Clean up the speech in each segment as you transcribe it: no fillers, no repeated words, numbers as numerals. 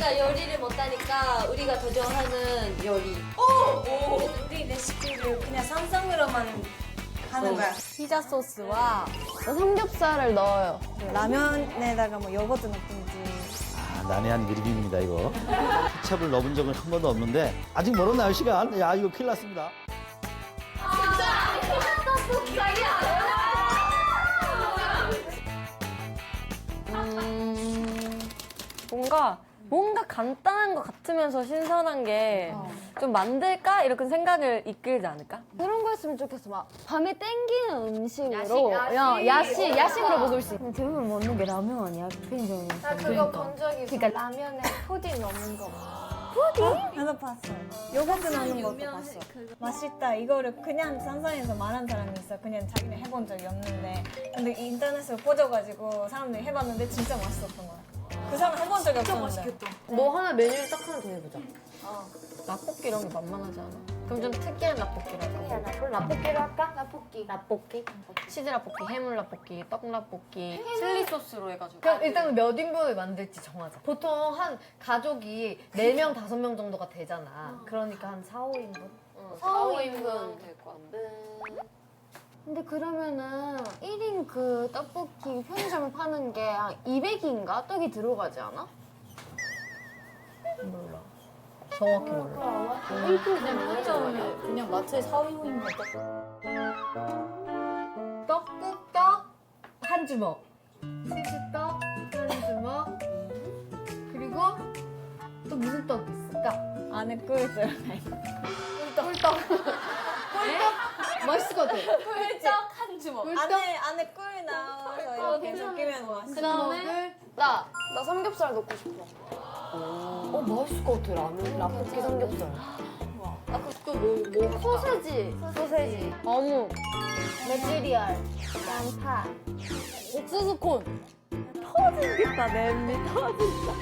우리가 요리를 못하니까 우리가 도전하는 요리. 우리 레시피를 그냥 상상으로만 하는 거야. 피자 소스와 삼겹살을 넣어요. 라면에다가 뭐 요거트 넣든지. 아, 난해한 그림입니다, 이거. 케찹을 넣어본 적은 한 번도 없는데 아직 멀었나요, 시간? 야, 이거 큰일 났습니다. 뭔가 간단한 것 같으면서 신선한 게 좀 만들까? 이렇게 생각을 이끌지 않을까? 그런 거였으면 좋겠어. 막 밤에 땡기는 음식으로 야식으로 먹을 수 있는. 대부분 먹는 게 라면 아니야? 편의점에서. 나 그거 본 적이 있어. 그러니까 라면에 푸딩 넣는 거. 나도 봤어. 요거트 넣는 것도 봤어. 맛있다. 이거를 그냥 상상해서 말한 사람이 있어. 그냥 자기는 해본 적이 없는데. 근데 인터넷으로 꽂아가지고 사람들이 해봤는데 진짜 맛있었던 거야. 그 사람 해본 적이 없었는데. 너 하나 메뉴를 딱 하나 더 해보자. 라볶이 이런 게 만만하지 않아? 그럼 좀 특이한 라볶이를 할까? 그럼 라볶이로 할까? 라볶이. 라볶이? 치즈 라볶이, 해물 라볶이, 떡 라볶이, 칠리 소스로 해가지고. 그럼 일단은 몇 인분을 만들지 정하자. 보통 한 가족이 4명, 5명 정도가 되잖아. 그러니까 한 4, 5인분? 4, 5인분 될 것 같아. 근데 그러면은 1인 그 떡볶이 편의점에 파는 게 한 200인가? 떡이 들어가지 않아? 몰라. 정확히 몰라. 그냥 마트에 사오는 거. 떡국떡 한 주먹. 치즈떡 한 주먹. 그리고 또 무슨 떡 있을까? 안에 꿀 들어가 꿀떡. 맛있을 것 같아. 꿀떡 한 주먹. 안에 꿀 나와서 이렇게 섞이면 맛있어. 그다음에 나 삼겹살 넣고 싶어. 맛있을 것 같아. 라볶이 삼겹살. 소세지, 어묵, 메추리알, 양파. 옥수수 콘. 터지겠다, 냄비 터진다.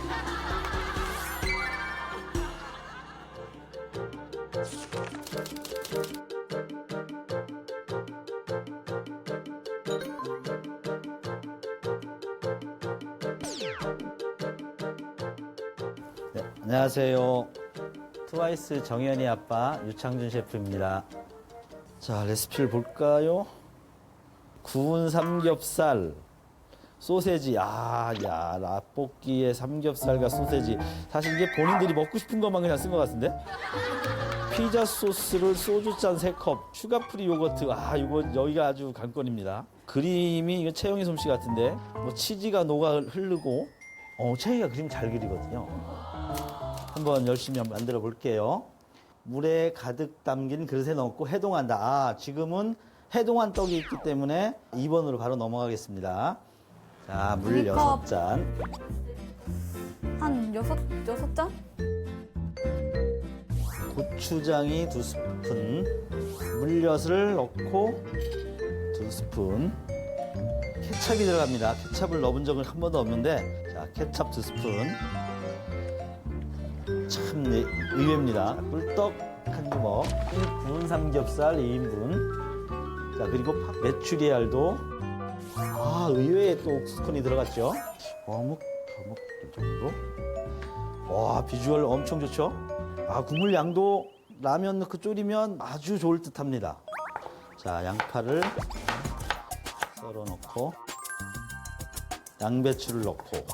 네, 안녕하세요. 트와이스 정연이 아빠 유창준 셰프입니다. 자, 레시피를 볼까요? 구운 삼겹살, 소세지. 라볶이에 삼겹살과 소세지. 사실 이게 본인들이 먹고 싶은 것만 그냥 쓴 것 같은데? 피자 소스를 소주잔 3컵, 슈가프리 요거트. 이거 여기가 아주 관건입니다. 그림이 이거 채영이 솜씨 같은데, 뭐 치즈가 녹아 흐르고, 채영이가 그림 잘 그리거든요. 한번 열심히 만들어 볼게요. 물에 가득 담긴 그릇에 넣고 해동한다. 지금은 해동한 떡이 있기 때문에 2번으로 바로 넘어가겠습니다. 자, 물 6잔. 한 여섯 잔? 고추장이 2스푼. 물엿을 넣고 2스푼. 케찹이 들어갑니다. 케찹을 넣어본 적은 한 번도 없는데, 자, 케찹 2스푼. 참 의외입니다. 꿀떡 한 주먹, 구운 삼겹살 2인분. 자, 그리고 메추리알도. 의외에 또 옥수수콘이 들어갔죠. 어묵 이 정도. 와, 비주얼 엄청 좋죠. 국물 양도 라면 넣고 졸이면 아주 좋을 듯합니다. 자, 양파를 썰어 넣고, 양배추를 넣고.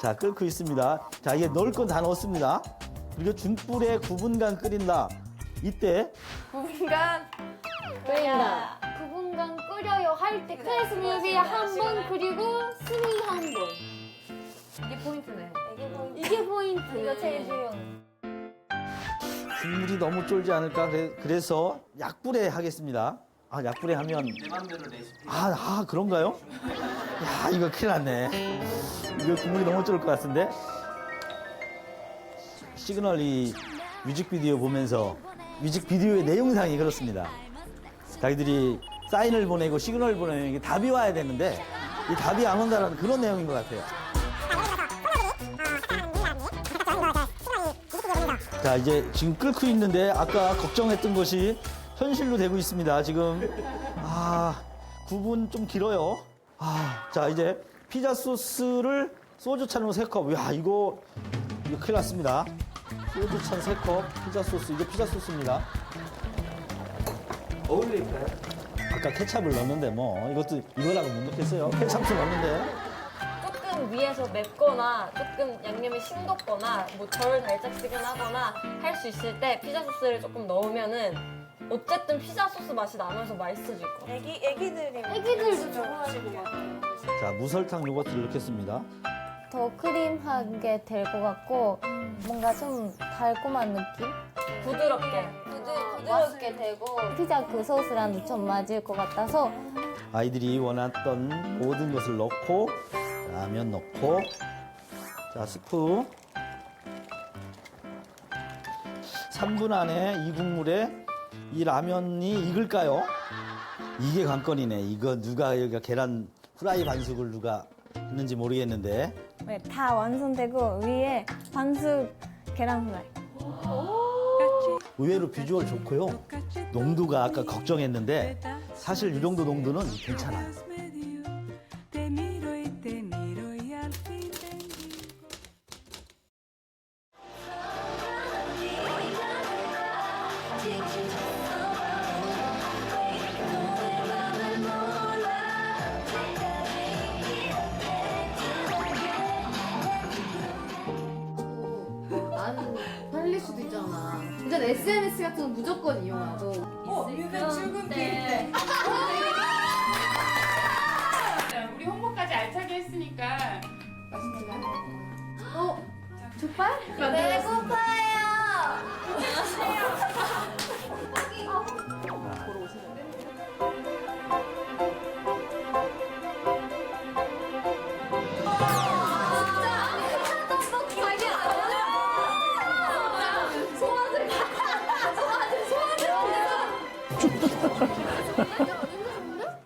자, 끓고 있습니다. 자, 이게 넣을 건 다 넣었습니다. 그리고 중불에 9분간 끓인다. 이때 9분간 끓인다. 9분간 끓여요 할 때 프레스 뮤비 한 번 그리고 스미 한 번. 이게 포인트네. 이게 포인트. 이거 제일 중요해. 국물이 너무 쫄지 않을까? 그래서 약불에 하겠습니다. 약불에 하면. 그런가요? 야, 이거 큰일 났네. 이거 국물이 너무 쫄을 것 같은데? 시그널 이 뮤직비디오 보면서 뮤직비디오의 내용상이 그렇습니다. 자기들이 사인을 보내고 시그널을 보내면 이게 답이 와야 되는데 이 답이 안 온다는 그런 내용인 것 같아요. 자, 이제 지금 끓고 있는데 아까 걱정했던 것이 현실로 되고 있습니다. 지금 9분 좀 길어요. 자, 이제 피자 소스를 소주 찬으로 3컵. 야, 이거 이거 큰일 났습니다. 소주찬 3컵, 피자 소스, 이거 피자 소스입니다. 어울릴까요? 아까 케찹을 넣었는데 뭐 이것도 이거라고 못 넣겠어요. 케찹도 넣었는데. 조금 위에서 맵거나 조금 양념이 싱겁거나 뭐 덜 달짝지근하거나 할 수 있을 때 피자 소스를 조금 넣으면은 어쨌든 피자 소스 맛이 나면서 맛있어질 거. 애기들도 좋아하실 것 같아요. 자, 무설탕 요거트를 넣겠습니다. 더 크림하게 될 것 같고 뭔가 좀 달콤한 느낌? 부드럽게. 부드럽게 되고 피자 그 소스랑 좀 맞을 것 같아서 아이들이 원했던 모든 것을 넣고 라면 넣고 자 스프 3분 안에 이 국물에 이 라면이 익을까요? 이게 관건이네. 이거 누가 여기가 계란 후라이 반숙을 누가 했는지 모르겠는데 네, 다 완성되고 위에 반숙 계란 후라이. 의외로 비주얼 좋고요. 농도가 아까 걱정했는데 사실 이 정도 농도는 괜찮아요. Te miro y te miro y al fin te digo. 안 팔릴 수도 있잖아. 일단 SNS 같은 거 무조건 이용하고. 우리 홍보까지 알차게 했으니까 맛있는 거 하나. 족발?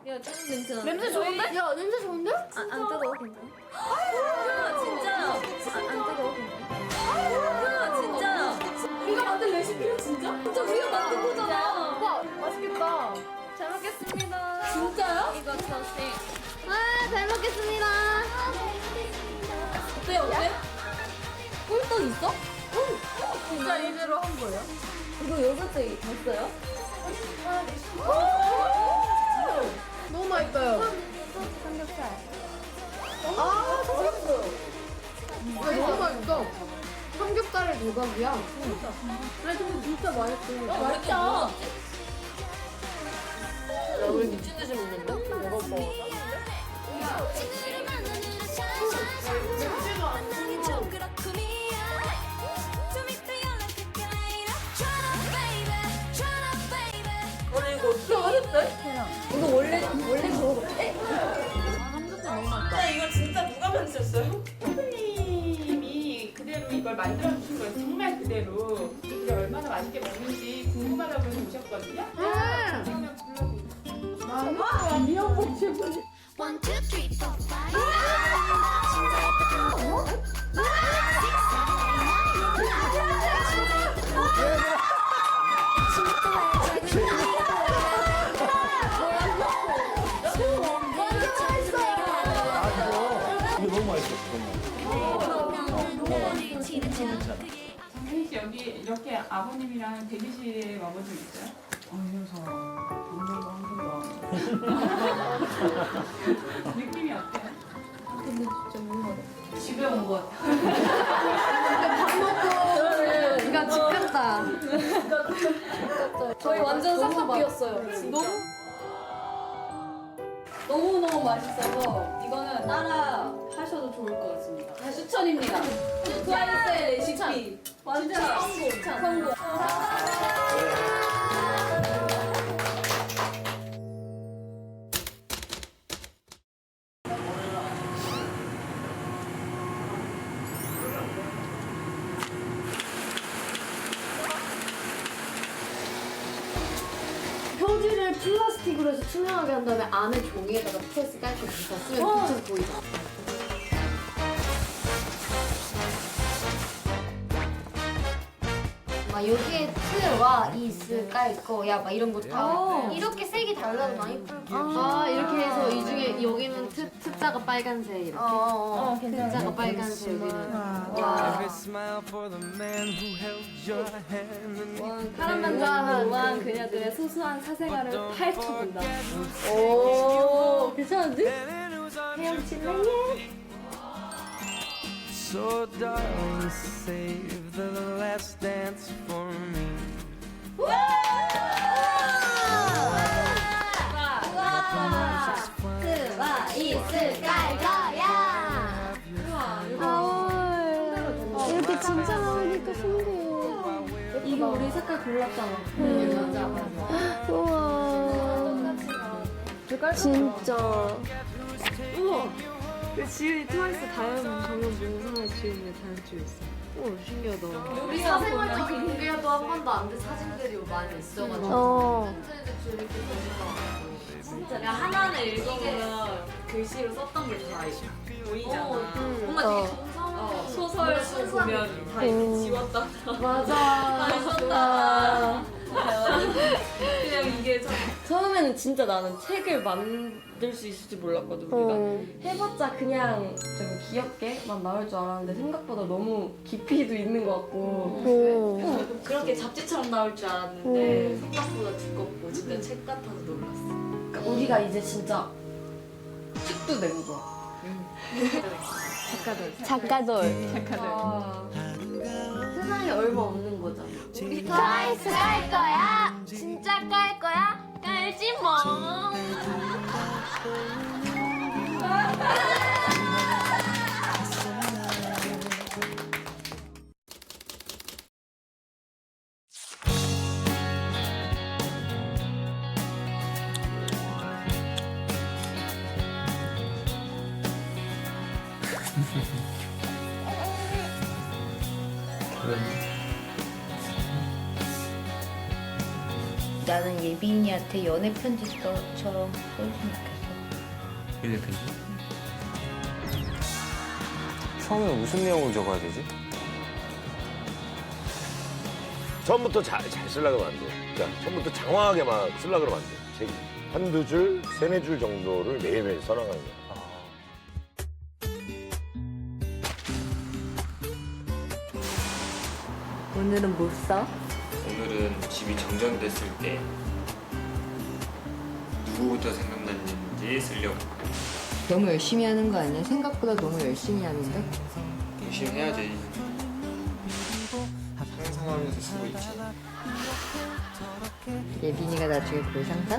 야, 좋은 냄새 나. 냄새 좋은데? 야 냄새 좋은데? 안 뜨거워, 괜찮아? 야, 진짜. 안 뜨거워, 괜찮아? 야, 진짜. 우리가 만든 레시피야 진짜? 진짜 우리가 만든 거잖아. 와 맛있겠다. 잘 먹겠습니다. 진짜요? 이거 저식. 잘 먹겠습니다. 어때, 어때? 꿀떡 있어? 진짜 이대로 한 거예요? 이거 요거트 됐어요? 너무 맛있어요. 삼겹살. 아 삼겹살. 너무 맛있어. 삼겹살의 조각이야. 아니 근데 진짜 맛있어. 맛있다. 우리 미친 듯이 먹는데? 먹어봐. 이거 원래 그거 같아? 셰프님이 그대로 이걸 만들어 주신 거예요. 정말 그대로. 이게 얼마나 맛있게 먹는지 궁금하다고 해서 오셨거든요. 그러면 불러드릴게요. 미역국 셰프님. 이거 너무 맛있어. 정민 씨 여기 이렇게 아버님이랑 대기실에 와본 적 있어요? 느낌이 어때요? 근데 진짜 뭔가 집에 온 것 같아. 그러니까 집 갔다. 저희 완전 싹싹 비었어요. 너무너무 맛있어서 이거는 따라 하셔도 좋을 것 같습니다. 추천입니다. 트와이스의 레시피. 완전 성공. 표지를 플라스틱으로 해서 투명하게 한 다음에 안에 종이에다가 스트레스 깔고 붙여 쓰면 붙여서 보이죠. 막 여기에 트와 이스 깔 거야 막 이런 거 다 이렇게 색이 달라도 많이 풀고 아 이렇게 해서 이 중에 여기는 T자가 빨간색 이렇게. T자가 빨간색 여기는. 와. 사람만족한 그녀들의 소소한 사생활을 파헤쳐본다. 오 괜찮은데? So darling, save the last dance for me. 트와 이스 깔 거야 이렇게 진짜 나오니까 신기해. 이거 우리 색깔 골랐잖아. 맞아 맞아. 우와. 진짜. 우와. 지은이 트와이스 다현 공연 문상을 지은이 다현줄 있어. 오 신기하다. 우리 우리가 사생활적인 공개도 한 번도 안 된 사진들이 많이 있어가지고. 어. 사진들도 이렇게 보니까. 진짜 내가 하나를 읽어보면 글씨로 썼던 게 다 보이잖아. 뭔가 되게 정성 소설도 보면 다 이렇게 지웠다. 맞아. 있었다. 그냥 이게 참 처음에는 진짜 나는 책을 만들 수 있을지 몰랐거든. 우리가 해봤자 그냥 좀 귀엽게만 나올 줄 알았는데 생각보다 너무 깊이도 있는 것 같고 그렇게 잡지처럼 나올 줄 알았는데 생각보다 두껍고 진짜 책 같아서 놀랐어. 그러니까 우리가 이제 진짜 책도 내는 거야. 작가돌. 세상에 얼마 없는 거잖아. 트와이스 깔 거야 진짜 깔 거야 깔지 뭐 나는 예빈이한테 연애 편지처럼 써줬으면 좋겠어. 연애 편지? 처음에 무슨 내용을 적어야 되지? 처음부터 잘 쓰려고 하면 안 돼. 그러니까 처음부터 장황하게 막 쓰려고 하면 안 돼. 책이. 한두 줄, 세네 줄 정도를 매일매일 써나가는 거야. 오늘은 뭐 써? 오늘은 집이 정전됐을 때 누구부터 생각났는지 쓰려고. 너무 열심히 하는 거 아니야? 생각보다 너무 열심히 하는데? 열심히 해야지. 상상하면서 쓰고 있지. 예빈이가 나중에 볼 상사?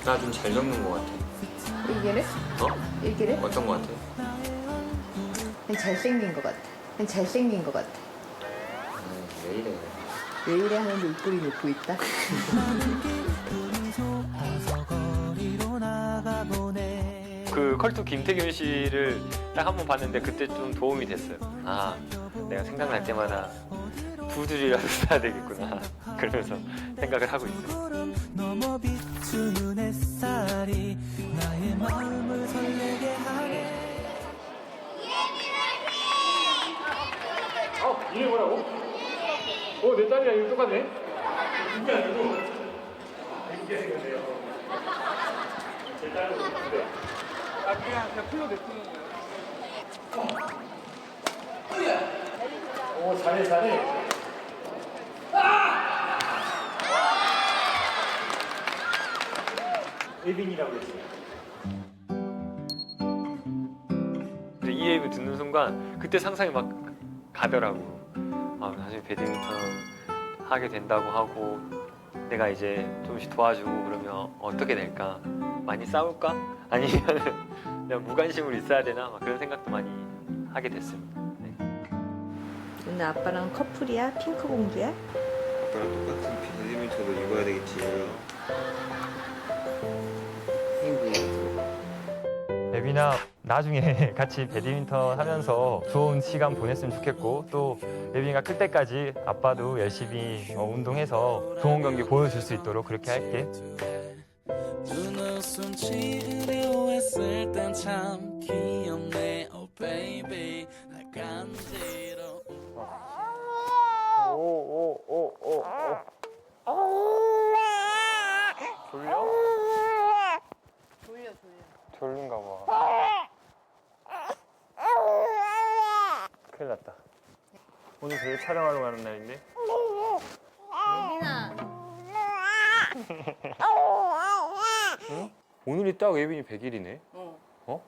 나 좀 잘 적는 것 같아. 일기를? 어? 일기를? 어떤 것 같아? 난 잘생긴 것 같아. 난 잘생긴 것 같아. 왜 이래? 왜 이래 하는데 입꼬리 놓고 있다? 그 컬투 김태균 씨를 딱 한 번 봤는데 그때 좀 도움이 됐어요. 아, 내가 생각날 때마다 두 줄이라도 써야 되겠구나. 그러면서 생각을 하고 있어요. 이게 뭐라고? 내 딸이랑 이거 똑같네? 이게 아니고 이게 생겼네요. 제 딸은 똑같은데. 그냥 풀로 냅두는 거예요. 오, 잘해. 예빈이라고 그랬어요. 이 얘기 듣는 순간 그때 상상이 막 가더라고. 나중에 배드민턴 하게 된다고 하고 내가 이제 조금씩 도와주고 그러면 어떻게 될까? 많이 싸울까? 아니면 그냥 무관심으로 있어야 되나? 막 그런 생각도 많이 하게 됐습니다. 네. 오늘 아빠랑 커플이야? 핑크 공주야? 아빠랑 똑같은 배드민턴도 입어야 되겠지. 예빈아, 나중에 같이 배드민턴 하면서 좋은 시간 보냈으면 좋겠고 또 예빈이가 클 때까지 아빠도 열심히 운동해서 좋은 경기 보여줄 수 있도록 그렇게 할게. 했을 땐 참 귀엽네, oh baby. 날 간지러. 오늘 되게 촬영하러 가는 날인데. 응? 오늘이 딱 예빈이 100일이네. 어?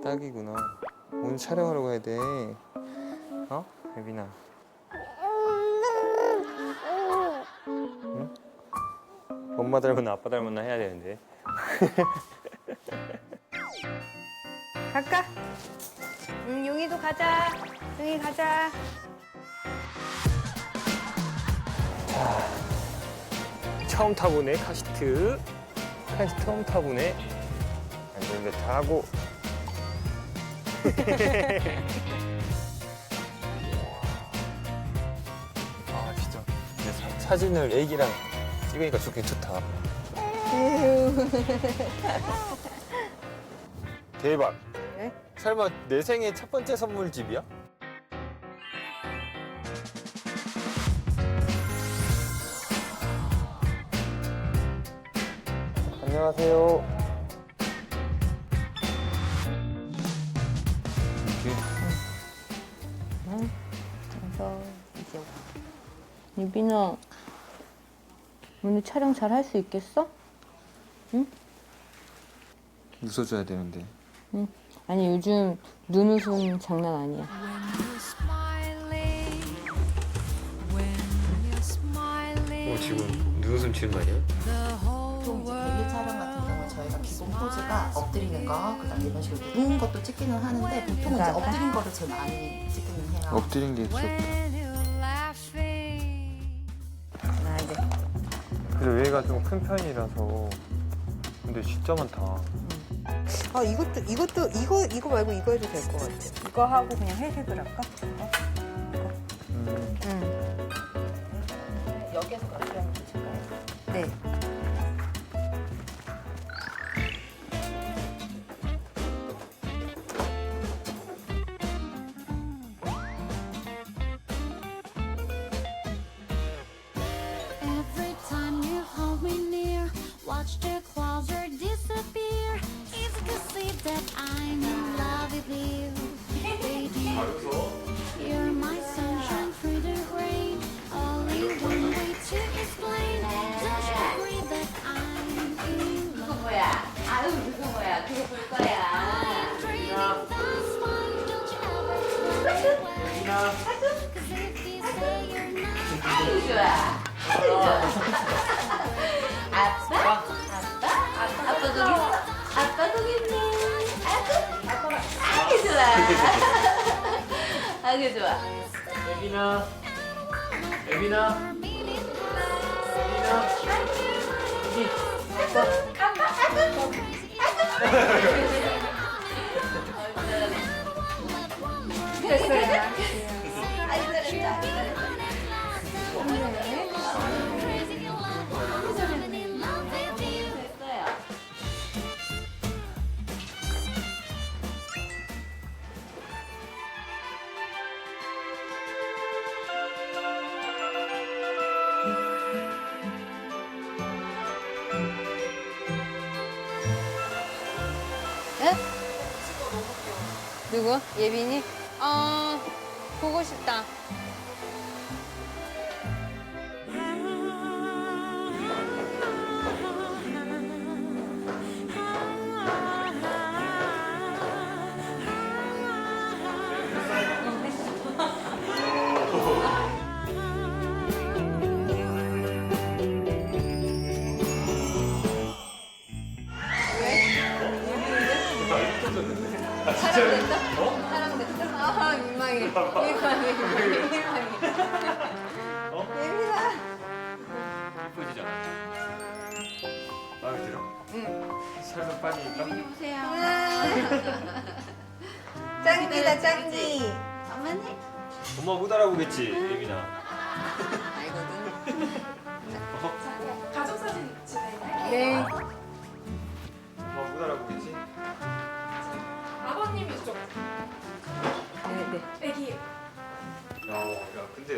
딱이구나. 오늘 촬영하러 가야 돼. 어? 예빈아. 응? 엄마 닮았나 아빠 닮았나 해야 되는데. 갈까? 용이도 가자. 용이 가자. 처음 타보네 카시트. 카시트 처음 타보네. 안전벨트 하고. 아 진짜 근데 사진을 애기랑 찍으니까 좋긴 좋다. 대박. 네? 설마 내 생애 첫 번째 선물집이야? 안녕하세요. 그래서 이제 예빈아 오늘 촬영 잘 할 수 있겠어? 응? 웃어줘야 되는데. 응. 아니 요즘 눈웃음 장난 아니야. 지금 눈웃음 치는 거 아니야? 보통 이제 델리 촬영 같은 경우 저희가 기본 포즈가 엎드리는 거, 그다음 이런 식으로 누운 것도 찍기는 하는데 보통 이제 엎드린 거를 제일 많이 찍기는 해요. 엎드린 게 귀엽다. 아 이제 그래도 얘가 좀 큰 편이라서. 근데 진짜 많다. 아 이거 말고 이거 해도 될 것 같아. 이거 하고 그냥 회색을 할까? 여기에서 그렇게 하면 되실까요? 네. Every time you hold me near, watch the closer disappear. It's to see that I'm in love with you, baby. You're my sunshine through the rain. Only one way to explain. Don't you agree that I'm in love? 아유 그거 뭐야? 그거 볼 거야. I'm dreaming that's why don't you ever try it well? 'Cause if you say you're not. 아유 좋아. 아빠? 아빠 거기 있어? 아빠 거기 있네. 아빠가 아주 좋아. 아주 좋아. 예빈아. 예빈아. 누구? 예빈이? 보고 싶다. 이쁘지잖아. 마음에 들어? 응. 살도 빠지니까. 짱이다 짱이. 엄마네? 엄마 못 알아보겠지, 예빈아. 가족 사진 진행할게요. 네. 엄마 못 알아보겠지? 아버님 이쪽. 네. 애기. 야, 근데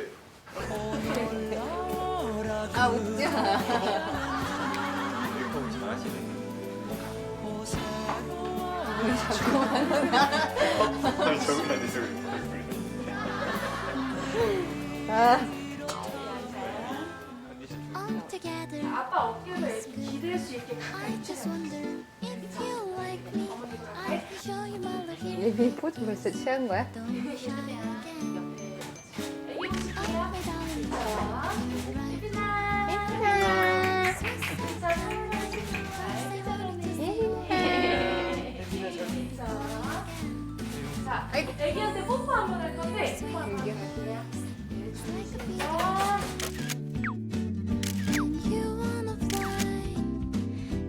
아 웃지 마. 메이크업 좀 하시네. 잠깐만. 아니, 적응 안 돼서 그래. all together. 아빠 어깨를 이렇게 기댈 수 있게 I just wonder if you like me. I can show you my love here. 예빈이 포즈 벌써 취한 거야? Don't be shy again. Oh, my darling. 자, 애기한테 뽀뽀 한번 할 건데. When you wanna fly,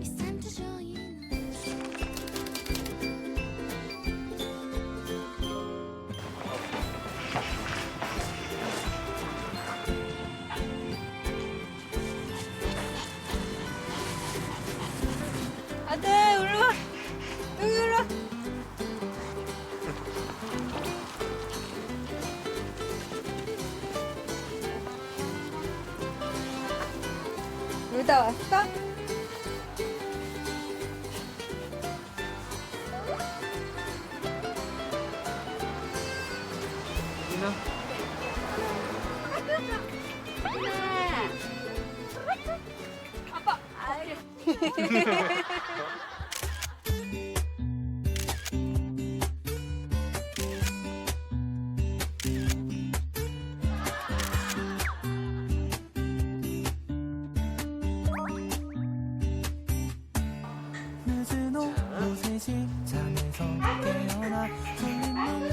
it's time to show you. 아들 올라와. 여기 올라와. 놀다 왔어? 늦은 오후 3시 잠에서 깨어나 졸린 눈을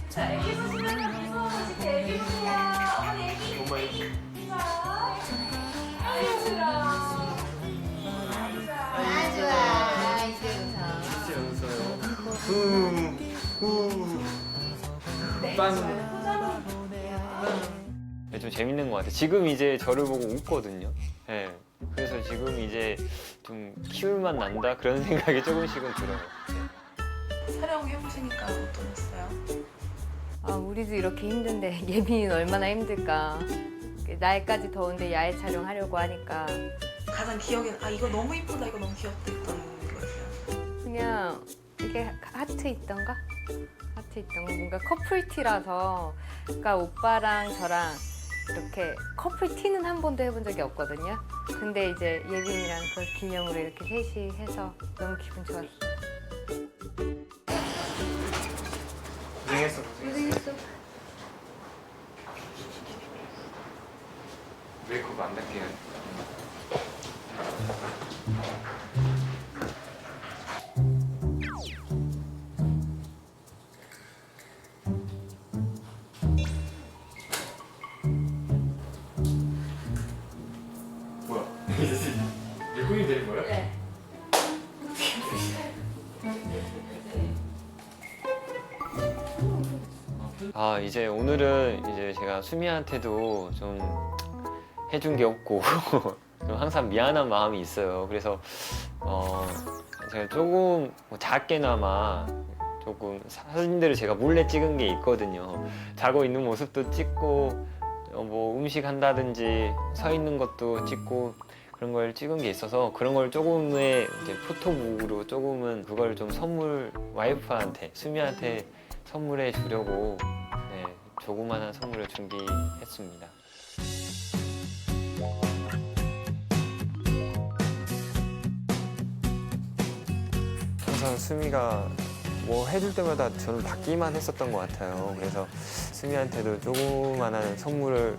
자, 애기 보시면 미소 보시게 애기 보세요. 어머니 애기. 아유, 싫어. 아 좋아. 이제 좀 재밌는 것 같아요. 지금 이제 저를 보고 웃거든요. 예. 그래서 지금 이제 좀 키울만 난다 그런 생각이 조금씩은 들어요. 촬영해보시니까 어떠셨어요? 아 우리도 이렇게 힘든데 예빈이는 얼마나 힘들까. 날까지 더운데 야외 촬영하려고 하니까 가장 기억에 이거 너무 이쁘다 이거 너무 귀엽다 했던 거 있어요? 그냥 이게 하트 있던가? 하트 있던 거 뭔가 커플티라서 그러니까 오빠랑 저랑 이렇게 커플티는 한 번도 해본 적이 없거든요. 근데 이제 예빈이랑 그 기념으로 이렇게 셋이 해서 너무 기분 좋았어요. 고생했어. 메이크업 안 닦게요. 뭐야? 메이크업이 되는 거예요? 네. 아 이제 오늘은 이제 제가 수미한테도 좀 해준 게 없고 좀 항상 미안한 마음이 있어요. 그래서 제가 조금 뭐 작게나마 조금 사진들을 제가 몰래 찍은 게 있거든요. 자고 있는 모습도 찍고 뭐 음식 한다든지 서 있는 것도 찍고 그런 걸 찍은 게 있어서 그런 걸 조금의 이제 포토북으로 조금은 그걸 좀 선물 와이프한테 수미한테 선물해 주려고 네, 조그만한 선물을 준비했습니다. 항상 수미가 뭐 해줄 때마다 저는 받기만 했었던 것 같아요. 그래서 수미한테도 조그만한 선물을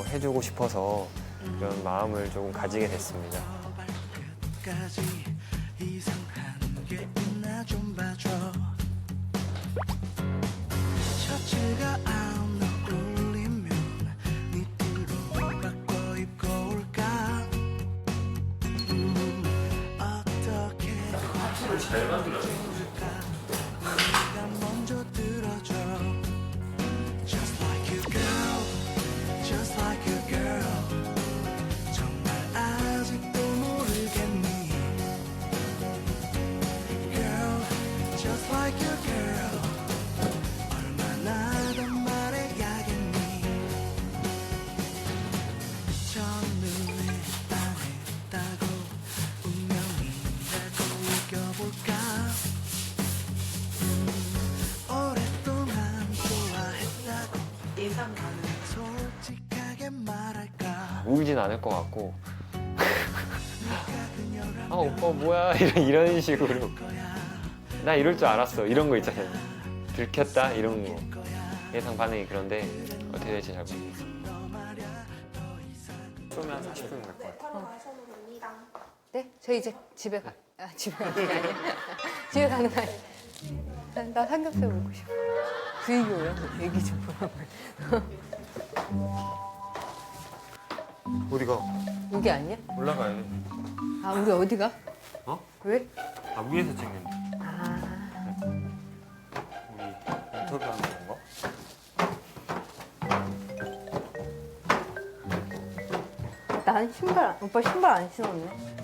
해주고 싶어서 그런 마음을 조금 가지게 됐습니다. 이상한 게 있나 좀 봐줘. 셔츠가 안 어울리면 니트로 바꿔 입고 올까. 어떻게 파츠를 잘 만들어요. 네가 먼저 들어줘. Just like you girl, just like you girl. 정말 아직도 모르겠니? Girl, just like you girl. 얼마나 더 말해야겠니? 첫눈에 반했다고 운명이라고 이겨볼까? 울진 않을 것 같고 아 오빠 뭐야 이런 식으로 나 이럴 줄 알았어 이런 거 있잖아요. 들켰다 이런 거 예상 반응이 그런데 어떻게 될지 잘 모르겠어. 쏘면 한 40분 갈 것 같아. 네? 저 이제 집에 가. 집에 가는 게 아니야. 집에 가는 거 아니야. 나 삼겹살 먹고 싶어. 부이교요? 얘기 좀 보라고. 어디가? 여기 아니야? 올라가야 돼. 아, 우리 어디가? 어? 왜? 아 위에서 찍는데. 아. 우리 인터뷰하는 건가? 난 신발, 오빠 신발 안 신었네.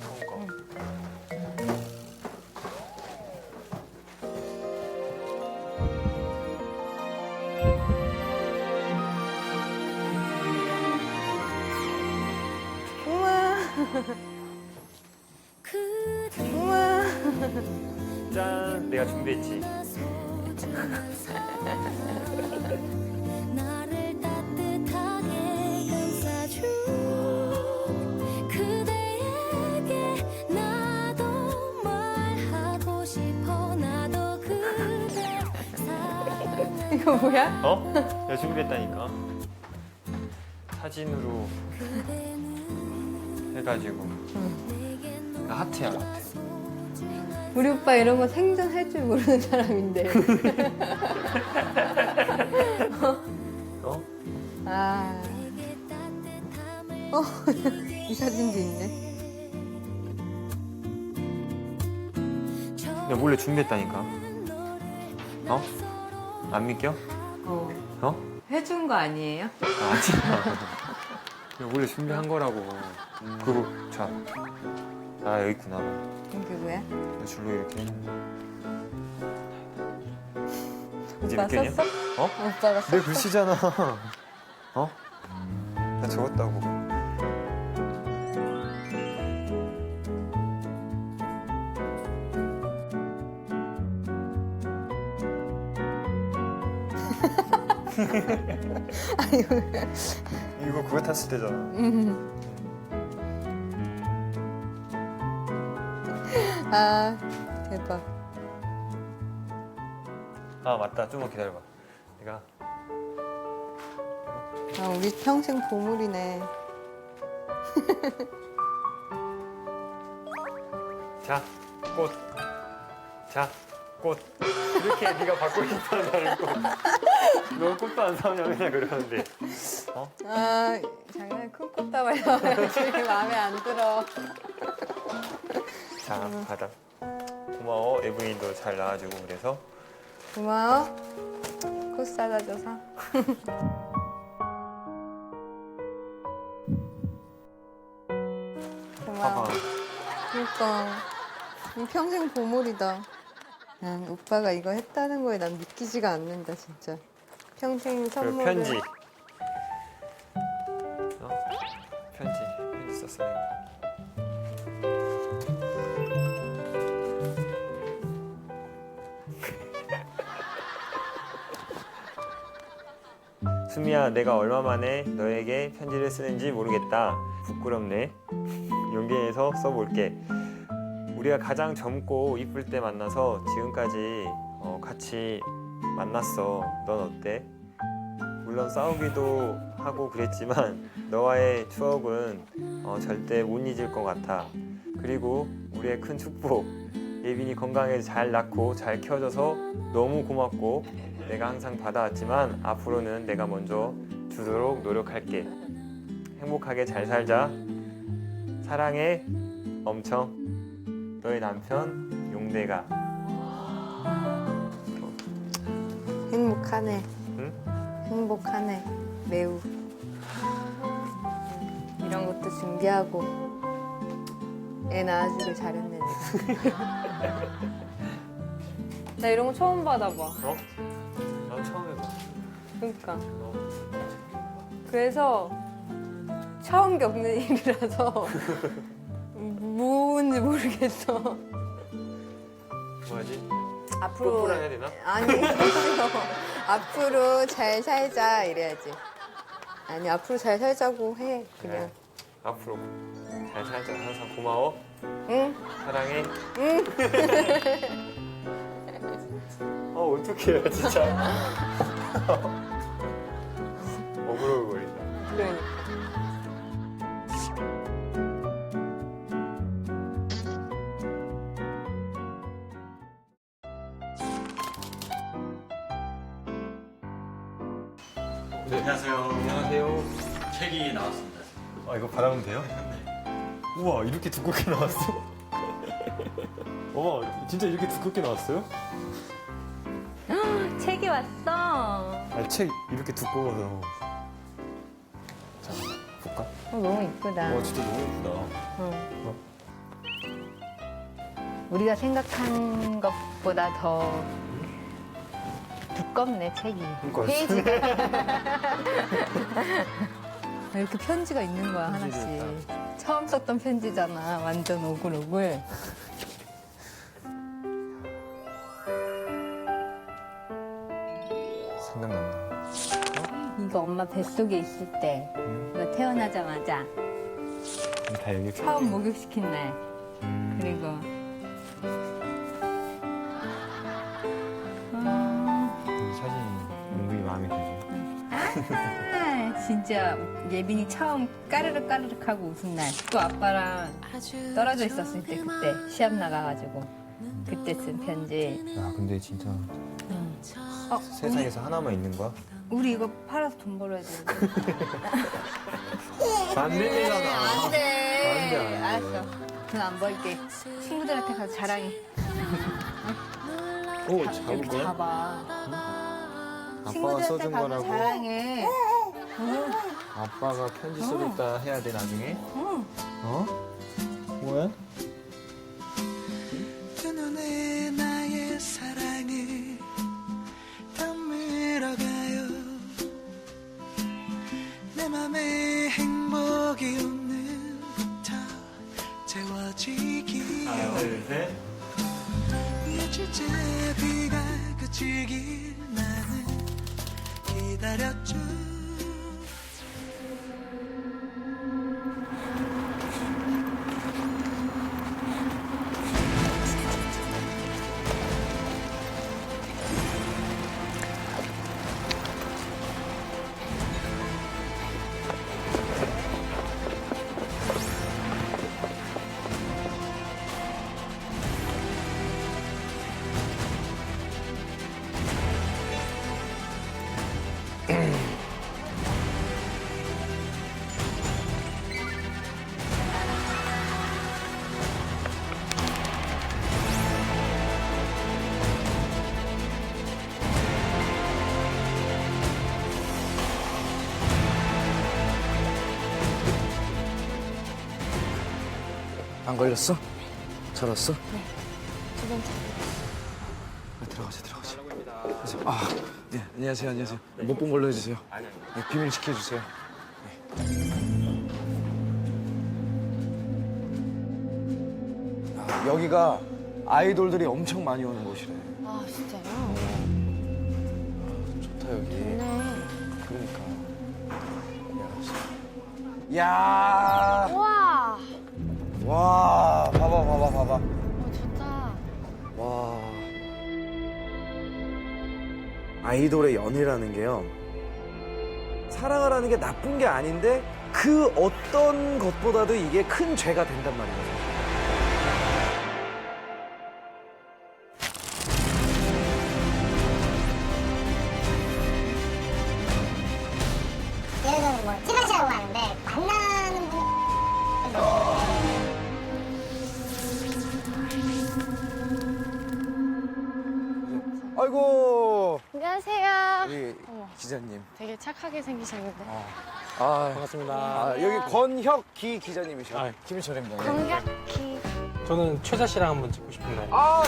우와. 우와. 짠! 내가 준비했지. 나를 따뜻하게 감싸준 그대에게 나도 말하고 싶어. 나도 그대 사랑해. 이거 뭐야? 어? 내가 준비했다니까. 사진으로 해가지고. 나 하트야, 하트. 우리 오빠 이런 거 생전할 줄 모르는 사람인데. 어? 아. 이 사진도 있네. 내가 몰래 준비했다니까. 어? 안 믿겨? 어? 해준 거 아니에요? 아니야. 내가 몰래 준비한 거라고. 그거 자. 아 여기 있구나. 이게 뭐야? 내 줄로 이렇게. 이제 오빠 몇 개냐? 썼어? 어? 오빠가 썼어? 내 글씨잖아. 어? 나 적었다고. 이거 그거 탔을 때잖아. 아, 대박. 아 맞다. 좀만 기다려봐. 내가 아, 우리 평생 보물이네. 자 꽃. 자 꽃. 이렇게 네가 받고 싶다는 나를 꽃. 너 꽃도 안 사오냐 맨날 그러는데. 어? 아, 장난 큰 꽃다발이야. 지금 마음에 안 들어. 자 받아. 고마워. 에브린도 잘 나와주고 그래서. 고마워. 꽃 사다 줘서. 고마워. 봐봐. 그러니까 평생 보물이다. 난 오빠가 이거 했다는 거에 난 믿기지가 않는다 진짜. 평생 그 선물을. 편지. 어? 편지 썼어 내가. 수미야, 내가 얼마 만에 너에게 편지를 쓰는지 모르겠다. 부끄럽네. 용기 내서 써볼게. 우리가 가장 젊고 이쁠 때 만나서 지금까지 같이 만났어. 넌 어때? 물론 싸우기도 하고 그랬지만 너와의 추억은 절대 못 잊을 것 같아. 그리고 우리의 큰 축복, 예빈이 건강해서 잘 낳고 잘 키워줘서 너무 고맙고 내가 항상 받아왔지만 앞으로는 내가 먼저 주도록 노력할게. 행복하게 잘 살자. 사랑해. 엄청. 너의 남편 용대가. 행복하네. 응? 행복하네. 매우. 이런 것도 준비하고 애 낳아주길 잘했네 내가. 나 이런 거 처음 받아봐. 어? 난 처음 해봐. 그러니까. 그래서 처음 겪는 일이라서 뭔지 모르겠어. 뭐하지? 앞으로 뽀뽀랑 해야 되나? 아니 앞으로 잘 살자 이래야지. 아니 앞으로 잘 살자고 해 그냥. 앞으로 잘 살자. 항상 고마워. 응. 사랑해. 응. 어떡해요 진짜. 어그러거린다. 그러니까. 네. 안녕하세요. 안녕하세요. 책이 나왔습니다. 아 이거 받아보면 돼요? 우와 이렇게 두껍게 나왔어? 어머 진짜 이렇게 두껍게 나왔어요? 책이 왔어. 아, 책 이렇게 두꺼워서. 자 볼까? 너무 이쁘다. 와 진짜 너무 예쁘다. 우리가 생각한 것보다 더 두껍네 책이. 그러니까. 페이지가 이렇게 편지가 있는 거야 하나씩. 처음 썼던 편지잖아. 완전 오글오글. 생각난다. 이거 엄마 뱃속에 있을 때 이거 태어나자마자 다 여기 처음 목욕시킨 날. 그리고 이 사진이 은근히 마음에 들지. 진짜 예빈이 처음 까르륵 까르륵 하고 웃은 날. 또 아빠랑 떨어져 있었을 때 그때 시합 나가가지고 그때 쓴 편지. 야 근데 진짜 어, 세상에서 하나만 있는 거야? 우리 이거 팔아서 돈 벌어야 돼. 안 되잖아. 안 돼. 안 돼, 안 돼. 알았어. 돈 안 벌게. 친구들한테 가서 자랑해. 오 잡을 여기 거야? 잡아. 아빠가 친구들한테 써준 가서 거라고. 자랑해. 응. 아빠가 편지 써줬다 해야 돼 나중에? 응. 어? 뭐야? 그 눈에 나의 사랑을 덤밀어가요. 내 맘에 행복이 오늘부터 채워지길. 하나 둘 셋. 며칠째 비가 그치길 나는 기다렸죠. 안 걸렸어? 잘 왔어? 네. 두 번째. 들어가자. 아, 네, 안녕하세요. 못 본 걸로 해주세요. 네, 비밀 지켜주세요. 네. 아, 여기가 아이돌들이 엄청 많이 오는 곳이래. 아 진짜요? 좋다 여기. 좋네. 그러니까. 야. 우와. 와, 봐봐. 좋다. 와. 아이돌의 연애라는 게요. 사랑을 하는 게 나쁜 게 아닌데 그 어떤 것보다도 이게 큰 죄가 된단 말이에요. 예를 들어서 뭐 찌라시라고 하는데 만나는 분 아이고. 안녕하세요. 우리 어머, 기자님. 되게 착하게 생기셨는데. 아, 반갑습니다. 아, 여기 권혁기 기자님이시죠? 김희철입니다. 강력히. 저는 최자 씨랑 한번 찍고 싶은데. 아,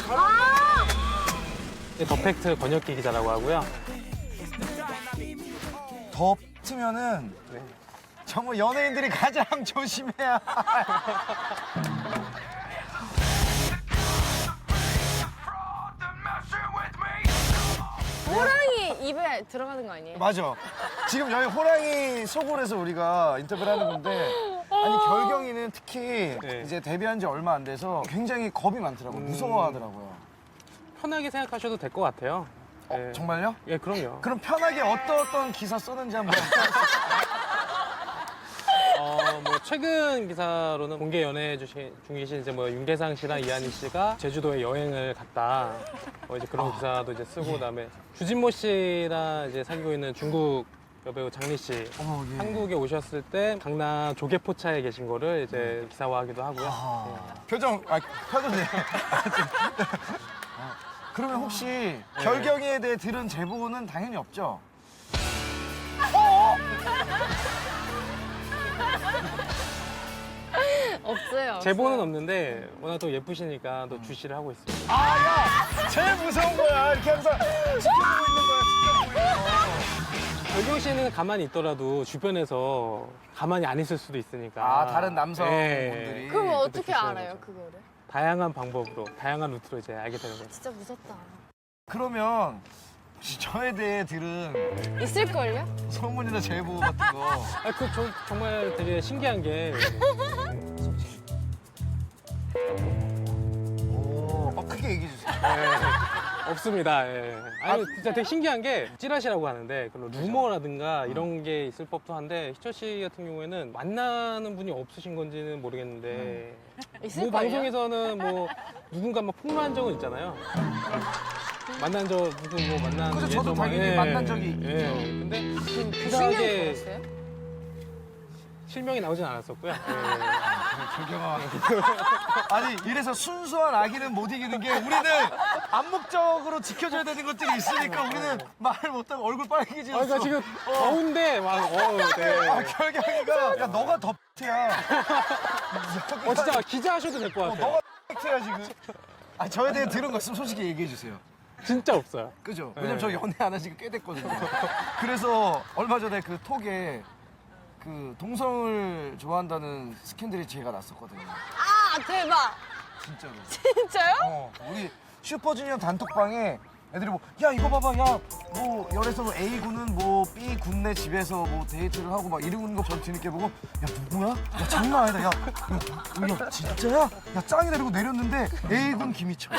더 팩트 권혁기 기자라고 하고요. 덮트면은 정말 연예인들이 가장 조심해야. 호랑이 입에 들어가는 거 아니에요? 맞아. 지금 여기 호랑이 소굴에서 우리가 인터뷰를 하는 건데 아니 결경이는 특히 네. 이제 데뷔한 지 얼마 안 돼서 굉장히 겁이 많더라고요. 무서워하더라고요. 편하게 생각하셔도 될 것 같아요. 네. 정말요? 예, 그럼요. 그럼 편하게 어떤 기사 쓰는지 한번. 뭐 최근 기사로는 공개 연애 중이신 이제 뭐 윤계상 씨랑 이한희 씨가 제주도에 여행을 갔다. 이제 그런 기사도 이제 쓰고 그다음에 주진모 씨랑 이제 사귀고 있는 중국 여배우 장리 씨 예. 한국에 오셨을 때 강남 조개포차에 계신 거를 이제 기사화하기도 하고요. 표정이. 그러면 혹시 결경이에 대해 들은 제보는 당연히 없죠? 없어요. 제보는 없는데 워낙 또 예쁘시니까 또 주시를 하고 있어요. 제일 무서운 거야. 이렇게 항상 지켜보고 있는 거야. 결경 씨는 가만히 있더라도 주변에서 가만히 안 있을 수도 있으니까. 다른 남성분들이. 그럼 어떻게 조심하는 알아요, 거죠. 그거를? 다양한 방법으로, 다양한 루트로 이제 알게 되는 거죠. 진짜 무섭다. 그러면 혹시 저에 대해 들은 있을걸요? 소문이나 제보 같은 거. 저 정말 되게 신기한 게 크게 얘기해 주세요. 없습니다. 예. 아니 진짜 되게 신기한 게 찌라시라고 하는데 그런 루머라든가 이런 게 있을 법도 한데 희철 씨 같은 경우에는 만나는 분이 없으신 건지는 모르겠는데 뭐 있을걸요? 방송에서는 뭐 누군가 막 폭로한 적은 있잖아요. 만난 적 누구 뭐 만난 그죠, 저도 예도 막, 당연히 만난 적이 예. 근데 실명이 이상하게 들었어요? 실명이 나오진 않았었고요. 결경아. 아니 이래서 순수한 아기는 못 이기는 게 우리는 암묵적으로 지켜줘야 되는 것들이 있으니까 우리는 말을 못하고 얼굴 빨개지고. 그러니까 지금 더운데 막 네. 결경이가 야 너가 더 X야. 진짜 기자 하셔도 될 것 같아요. 너가 X야 지금. 저에 대해 들은 거 있으면 솔직히 얘기해 주세요. 진짜 없어요. 그죠? 네. 왜냐면 저 연애 안 한 지가 꽤 됐거든요. 그래서 얼마 전에 그 톡에 그 동성을 좋아한다는 스캔들이 제가 났었거든요. 아, 대박! 진짜로. 진짜요? 우리 슈퍼주니어 단톡방에 애들이 뭐, 야, 이거 봐봐, 야, 뭐, 열에서 뭐 A군은 뭐 B군네 집에서 뭐 데이트를 하고 막 이러는 거 전 뒤늦게 보고, 야, 누구야? 야, 장난 아니다, 야, 야, 진짜야? 야, 짱이다 이러고 내렸는데 A군 김희철.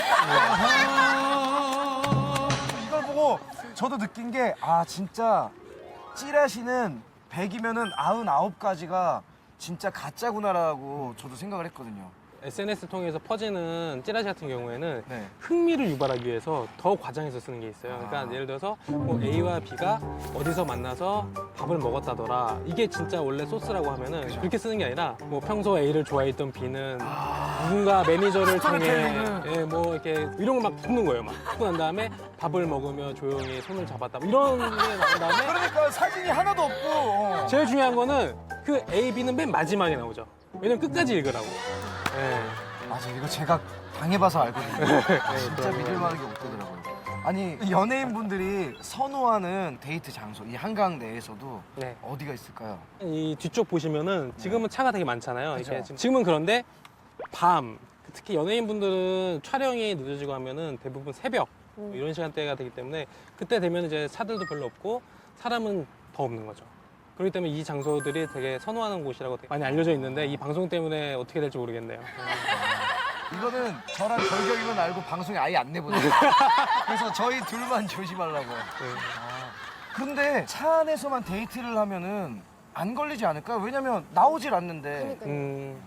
이걸 보고 저도 느낀 게, 진짜 찌라시는 100이면은 99가지가 진짜 가짜구나라고 저도 생각을 했거든요. SNS 통해서 퍼지는 찌라시 같은 경우에는 네. 흥미를 유발하기 위해서 더 과장해서 쓰는 게 있어요. 그러니까 예를 들어서 뭐 A와 B가 어디서 만나서 밥을 먹었다더라. 이게 진짜 원래 소스라고 하면은 그렇게 쓰는 게 아니라 뭐 평소 A를 좋아했던 B는 누군가 매니저를 통해 뭐 이렇게 이런 걸 막 붓는 거예요. 막 붓고 난 다음에 밥을 먹으며 조용히 손을 잡았다. 뭐 이런 게 나온 다음에 그러니까 사진이 하나도 없고. 제일 중요한 거는 그 A, B는 맨 마지막에 나오죠. 왜냐면 끝까지 읽으라고. 맞아, 이거 제가 당해봐서 알거든요. 진짜 그럼요. 믿을 만한 게 없더라고요. 아니, 연예인분들이 선호하는 데이트 장소, 이 한강 내에서도 어디가 있을까요? 이 뒤쪽 보시면은 지금은 차가 되게 많잖아요. 그죠. 이게 지금은 그런데 밤, 특히 연예인분들은 촬영이 늦어지고 하면은 대부분 새벽 뭐 이런 시간대가 되기 때문에 그때 되면 이제 차들도 별로 없고 사람은 더 없는 거죠. 그렇기 때문에 이 장소들이 되게 선호하는 곳이라고 되게 많이 알려져 있는데 이 방송 때문에 어떻게 될지 모르겠네요. 이거는 저랑 결격이만 알고 방송에 아예 안 내보내요. 그래서 저희 둘만 조심하려고. 근데 차 안에서만 데이트를 하면은 안 걸리지 않을까요? 왜냐면 나오질 않는데.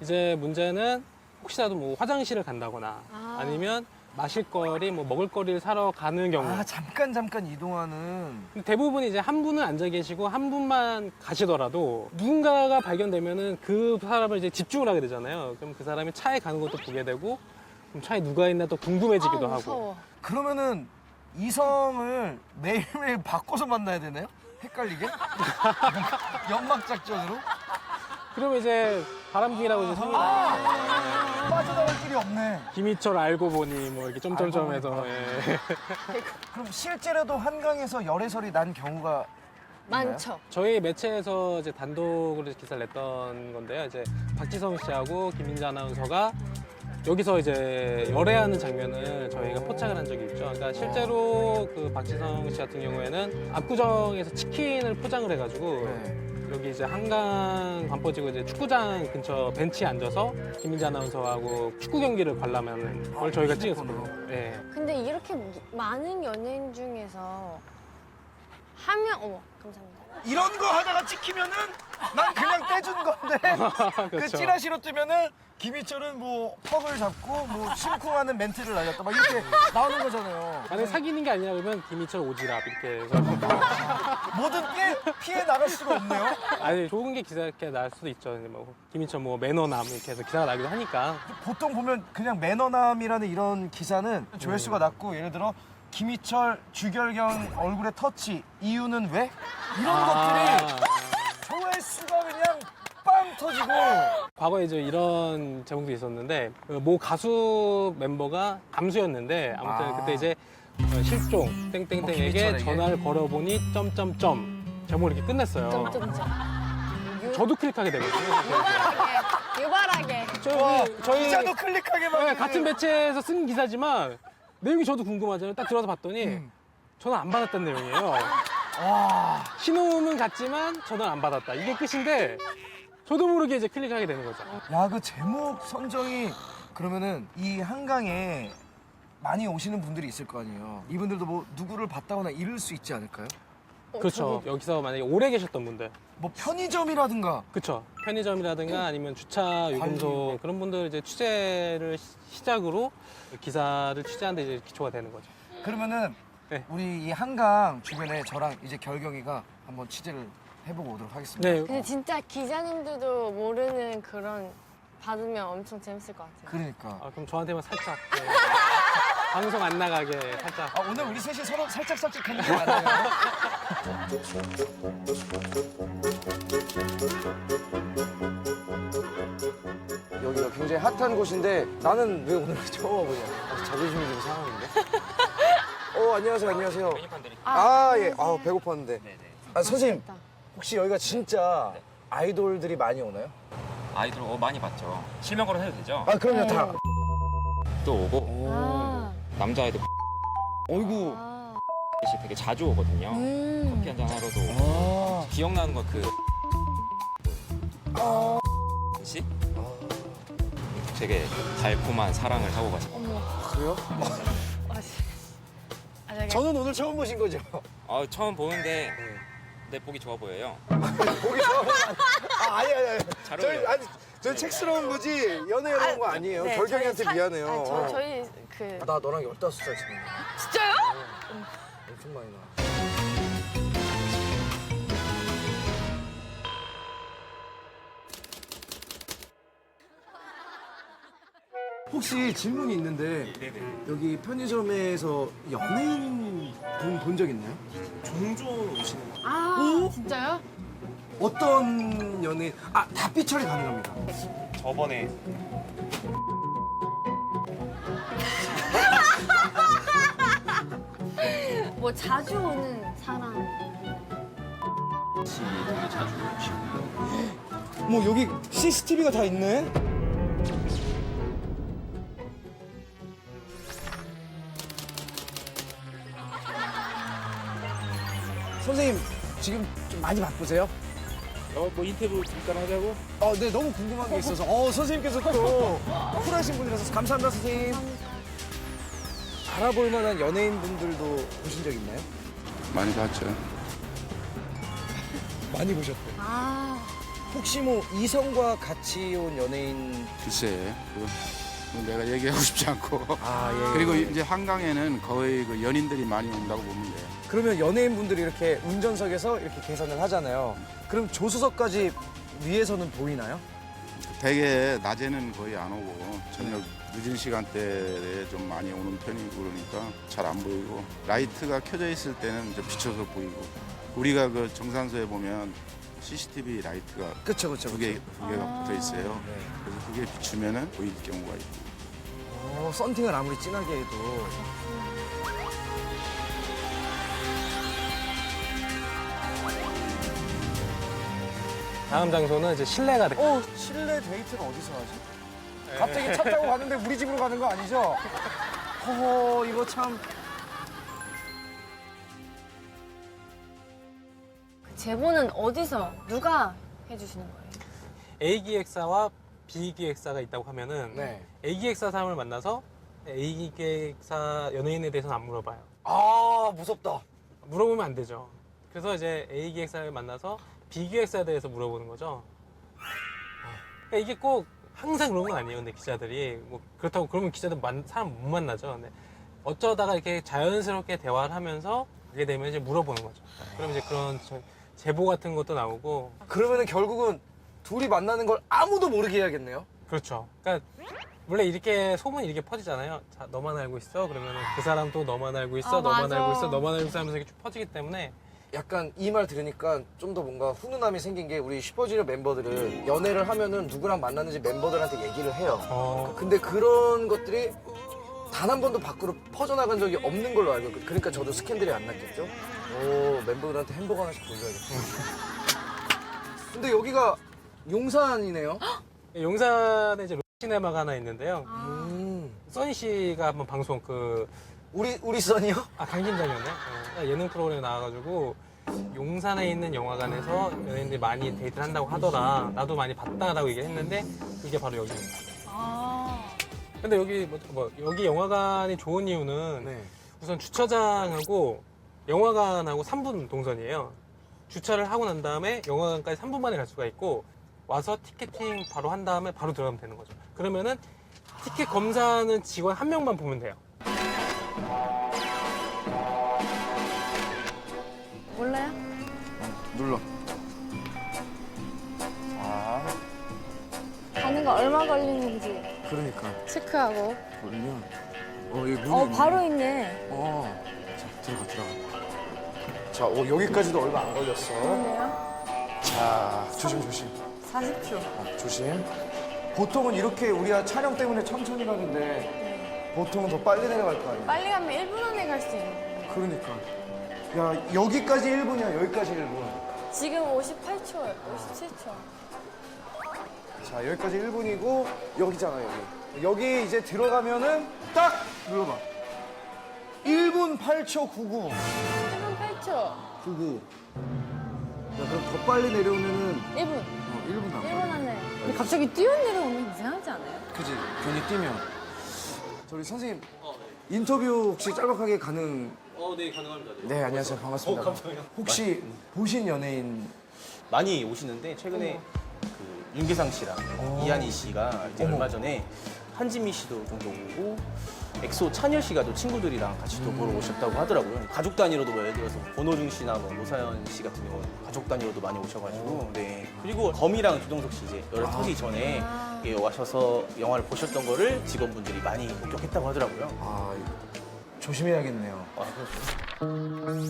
이제 문제는 혹시라도 뭐 화장실을 간다거나 아니면 마실거리, 뭐 먹을거리를 사러 가는 경우. 잠깐 이동하는. 근데 대부분 이제 한 분은 앉아 계시고 한 분만 가시더라도 누군가가 발견되면은 그 사람을 이제 집중을 하게 되잖아요. 그럼 그 사람이 차에 가는 것도 보게 되고 그럼 차에 누가 있나 또 궁금해지기도 하고. 그러면은 이성을 매일매일 바꿔서 만나야 되나요? 헷갈리게? 연막 작전으로? 그러면 이제 바람둥이라고 이제 생각나요. 빠져나갈 길이 없네. 김희철 알고 보니 뭐 이렇게 점점점해서. 그럼 실제로도 한강에서 열애설이 난 경우가 많죠. 저희 매체에서 이제 단독으로 기사를 냈던 건데요. 이제 박지성 씨하고 김민재 아나운서가 여기서 이제 열애하는 장면을 저희가 포착을 한 적이 있죠. 그러니까 실제로 그 박지성 씨 같은 경우에는 압구정에서 치킨을 포장을 해가지고 여기 이제 한강 반포지구 이제 축구장 근처 벤치에 앉아서 김민재 아나운서하고 축구 경기를 관람하는 걸 저희가 찍었어요. 예. 근데 이렇게 많은 연예인 중에서 하면 어머 감사합니다. 이런 거 하다가 찍히면은 난 그냥 떼준 건데 그 그렇죠. 찌라시로 뜨면은 김희철은 뭐 퍽을 잡고 뭐 심쿵하는 멘트를 날렸다 막 이렇게 나오는 거잖아요. 만약 사귀는 게 아니라 그러면 김희철 오지랖 이렇게 해서 모든 게 피해 나갈 수가 없네요. 아니 좋은 게 기사가 날 수도 있죠. 이제 뭐 김희철 뭐 매너남 이렇게 해서 기사가 나기도 하니까. 보통 보면 그냥 매너남이라는 이런 기사는 조회수가 낮고 예를 들어 김희철 주결경 얼굴에 터치 이유는 왜? 이런 것들이 조회수가 그냥 빵 터지고. 과거에 이제 이런 제목도 있었는데 그 모 가수 멤버가 암수였는데 아무튼 그때 이제 실종 땡땡땡에게 김희철에게? 전화를 걸어보니 점점점 제목을 이렇게 끝냈어요. 저도 클릭하게 되거든요. 유발하게. 저희 기자도 클릭하게 막. 네, 같은 매체에서 쓴 기사지만 내용이 저도 궁금하잖아요. 딱 들어서 봤더니 전화 안 받았다는 내용이에요. 신호음은 갔지만 전화 안 받았다. 이게 끝인데 저도 모르게 이제 클릭하게 되는 거죠. 야, 그 제목 선정이 그러면은 이 한강에 많이 오시는 분들이 있을 거 아니에요. 이분들도 뭐 누구를 봤다거나 이럴 수 있지 않을까요? 그렇죠. 여기서 만약에 오래 계셨던 분들. 뭐 편의점이라든가. 그렇죠. 편의점이라든가 아니면 주차 요금소 그런 분들 이제 취재를 시작으로 기사를 취재하는데 이제 기초가 되는 거죠. 그러면은 네. 우리 이 한강 주변에 저랑 이제 결경이가 한번 취재를 해보고 오도록 하겠습니다. 네. 근데 진짜 기자님들도 모르는 그런 받으면 엄청 재밌을 것 같아요. 그러니까. 아, 그럼 저한테만 살짝 방송 안 나가게 살짝. 아, 오늘 우리 셋이 서로 살짝 했는 게 맞아요. 여기가 굉장히 핫한 곳인데 나는 왜 오늘 처음 와보냐. 자존심이 좀 상하는데. 안녕하세요, 안녕하세요. 예. 배고팠는데. 선생님, 혹시 여기가 진짜 아이돌들이 많이 오나요? 아이돌 많이 봤죠. 실명으로 해도 되죠? 아, 그럼요, 다. 또 오고 남자 아이돌 어이구. 씨 되게 자주 오거든요. 커피 한잔 하러도 기억나는 거 그 씨? 되게 달콤한 사랑을 하고 가시고. 그래요? 저는 오늘 처음 보신 거죠? 처음 보는데 내 보기 좋아 보여요. 보기 좋아 보여. 아니. 잘 저희 어울려요. 저는 책스러운 거지 연애해온 거 아니에요. 네, 결경이한테 저희 미안해요. 저희 그 나 너랑 15살 차이. 진짜요? 엄청 많이 나. 혹시 질문이 있는데 여기 편의점에서 연예인 분 본 적 있나요? 종종 오시는 거. 아 진짜요? 어떤 연예인? 답비 처리 가능합니다. 저번에 뭐 자주 오는 사람. 씨 되게 자주 오시고. 뭐 여기 CCTV가 다 있네. 선생님 지금 좀 많이 바쁘세요? 뭐 인터뷰 잠깐 하자고? 네, 너무 궁금한 게 있어서. 선생님께서 또 쿨하신 분이라서 감사합니다, 선생님. 알아볼 만한 연예인분들도 보신 적 있나요? 많이 봤죠. 많이 보셨대요. 혹시 뭐 이성과 같이 온 연예인? 글쎄, 그건 내가 얘기하고 싶지 않고. 예. 그리고 이제 한강에는 거의 그 연인들이 많이 온다고 보면 돼요. 그러면 연예인분들이 이렇게 운전석에서 이렇게 계산을 하잖아요. 그럼 조수석까지 위에서는 보이나요? 대개 낮에는 거의 안 오고 저녁 늦은 시간대에 좀 많이 오는 편이고 그러니까 잘 안 보이고 라이트가 켜져 있을 때는 이제 비춰서 보이고 우리가 그 정산소에 보면 CCTV 라이트가 그쵸. 두 개가 붙어 있어요. 그래서 그게 비추면은 보일 경우가 있고. 썬팅을 아무리 진하게 해도. 다음 장소는 이제 실내가 돼. 실내 데이트를 어디서 하지? 갑자기 차 타고 가는데 우리 집으로 가는 거 아니죠? 이거 참. 제보는 어디서 누가 해주시는 거예요? A 기획사와 B 기획사가 있다고 하면은 네. A 기획사 사람을 만나서 A 기획사 연예인에 대해서는 안 물어봐요. 아 무섭다. 물어보면 안 되죠. 그래서 이제 A 기획사를 만나서 B 기획사에 대해서 물어보는 거죠. 그러니까 이게 꼭 항상 그런 건 아니에요. 근데 기자들이 뭐 그렇다고 그러면 기자들 사람 못 만나죠. 근데 어쩌다가 이렇게 자연스럽게 대화를 하면서 그게 되면 이제 물어보는 거죠. 그럼 이제 그런 제보 같은 것도 나오고. 그러면은 결국은 둘이 만나는 걸 아무도 모르게 해야겠네요. 그렇죠. 그러니까 원래 이렇게 소문이 이렇게 퍼지잖아요. 자, 너만 알고 있어. 그러면 그 사람 또 너만 알고 있어. 너만 맞아. 알고 있어. 너만 알고 있어 하면서 이렇게 쭉 퍼지기 때문에. 약간 이 말 들으니까 좀 더 뭔가 훈훈함이 생긴 게 우리 슈퍼주니어 멤버들은 연애를 하면은 누구랑 만났는지 멤버들한테 얘기를 해요. 근데 그런 것들이 단 한 번도 밖으로 퍼져나간 적이 없는 걸로 알고 있거든요. 그러니까 저도 스캔들이 안 났겠죠? 오, 멤버들한테 햄버거 하나씩 돌려야겠다. 근데 여기가 용산이네요? 용산에 이제 시네마가 하나 있는데요. 써니 씨가 한번 방송 우리 써니요? 아, 강진장이었네. 예능 프로그램에 나와가지고 용산에 있는 영화관에서 연예인들이 많이 데이트를 한다고 하더라. 나도 많이 봤다라고 얘기를 했는데 그게 바로 여기입니다. 근데 여기 여기 영화관이 좋은 이유는 우선 주차장하고 영화관하고 3분 동선이에요. 주차를 하고 난 다음에 영화관까지 3분 만에 갈 수가 있고 와서 티켓팅 바로 한 다음에 바로 들어가면 되는 거죠. 그러면은 티켓 검사하는 직원 한 명만 보면 돼요. 몰라요? 눌러. 아, 가는 거 얼마 걸리는지 그러니까. 체크하고. 그러면 여기 문이 있네. 바로 있네. 자, 들어가. 자, 여기까지도 얼마 안 걸렸어. 그러네요. 자, 조심. 40초. 조심. 보통은 이렇게 우리가 촬영 때문에 천천히 가는데 보통은 더 빨리 내려갈 거 아니야. 빨리 가면 1분 안에 갈 수 있는. 그러니까. 야, 여기까지 1분이야. 여기까지 1분. 지금 58초예요. 57초. 자, 여기까지 1분이고 여기잖아, 여기. 여기 이제 들어가면은 딱 눌러봐. 1분 8초 99. 1분 8초. 99. 야, 그럼 더 빨리 내려오면은 1분. 1분 안 1분 안에. 근데 갑자기 뛰어내려오면 이상하지 않아요? 그지? 괜히 뛰면. 저기 선생님, 인터뷰 혹시 짤막하게 가능? 네, 가능합니다. 네, 안녕하세요. 반갑습니다. 감사해요. 혹시 보신 연예인? 많이 오시는데 최근에 그 윤계상 씨랑 이한희 씨가 이제 얼마 전에 한지미 씨도 종종 오고 엑소 찬열 씨가 또 친구들이랑 같이 또 보러 오셨다고 하더라고요. 가족 단위로도 뭐 예를 들어서 권호중 씨나 뭐 노사연 씨 같은 경우는 가족 단위로도 많이 오셔가지고 네. 그리고 거미랑 주동석 씨 이제 열애 터지기 전에 예, 와셔서 영화를 보셨던 거를 직원분들이 많이 목격했다고 하더라고요. 아, 조심해야겠네요. 아, 그렇죠.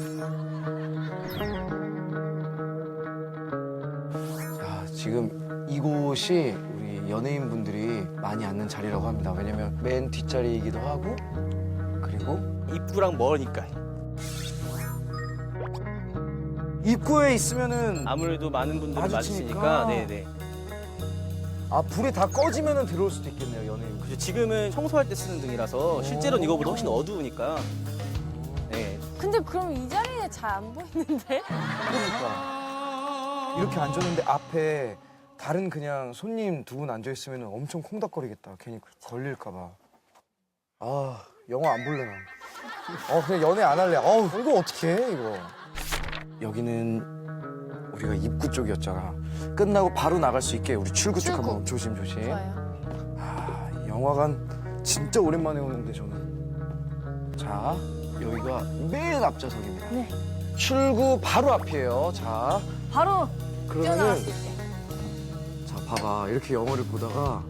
자, 지금 이곳이 우리 연예인분들이 많이 앉는 자리라고 합니다. 왜냐면 맨 뒷자리이기도 하고 그리고 입구랑 멀으니까. 입구에 있으면은 아무래도 많은 분들이 마주치니까. 맞으시니까 네네. 아, 불이 다 꺼지면은 들어올 수도 있겠네요, 연예인. 그렇죠. 지금은 청소할 때 쓰는 등이라서 실제로는 이거보다 훨씬 어두우니까. 네. 근데 그럼 이 자리에 잘 안 보이는데? 그러니까 이렇게 앉았는데 앞에 다른 그냥 손님 두 분 앉아 있으면 엄청 콩닥거리겠다. 괜히 걸릴까 봐. 아, 영화 안 볼래 난. 그냥 연애 안 할래. 이거 어떻게 해 이거. 여기는 우리가 입구 쪽이었잖아. 끝나고 바로 나갈 수 있게 우리 출구 쪽 한번 조심조심. 좋아요. 아, 영화관 진짜 오랜만에 오는데 저는. 자, 여기가 맨 앞좌석입니다. 네. 출구 바로 앞이에요. 자, 바로 뛰어나갈 그러면은 수 있게. 자, 봐봐. 이렇게 영화를 보다가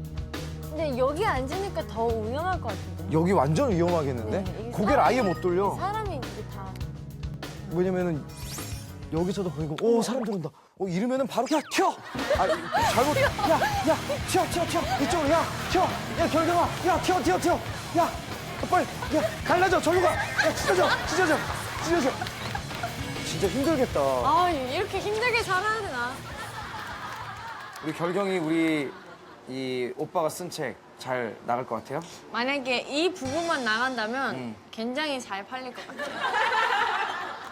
근데 여기 앉으니까 더 위험할 것 같은데. 여기 완전 위험하겠는데? 네, 이게 고개를 아예 못 돌려. 사람이 이게 다. 왜냐면은 여기서도 보이고 사람 들어온다. 이러면은 바로 야 튀어. 잘못. 야 튀어. 이쪽으로 튀어. 야 결경아 튀어. 야 빨리 갈라져. 절로 가. 야 찢어져. 진짜 힘들겠다. 이렇게 힘들게 살아야 되나? 우리 결경이 우리 이 오빠가 쓴 책 잘 나갈 것 같아요? 만약에 이 부분만 나간다면 굉장히 잘 팔릴 것 같아요.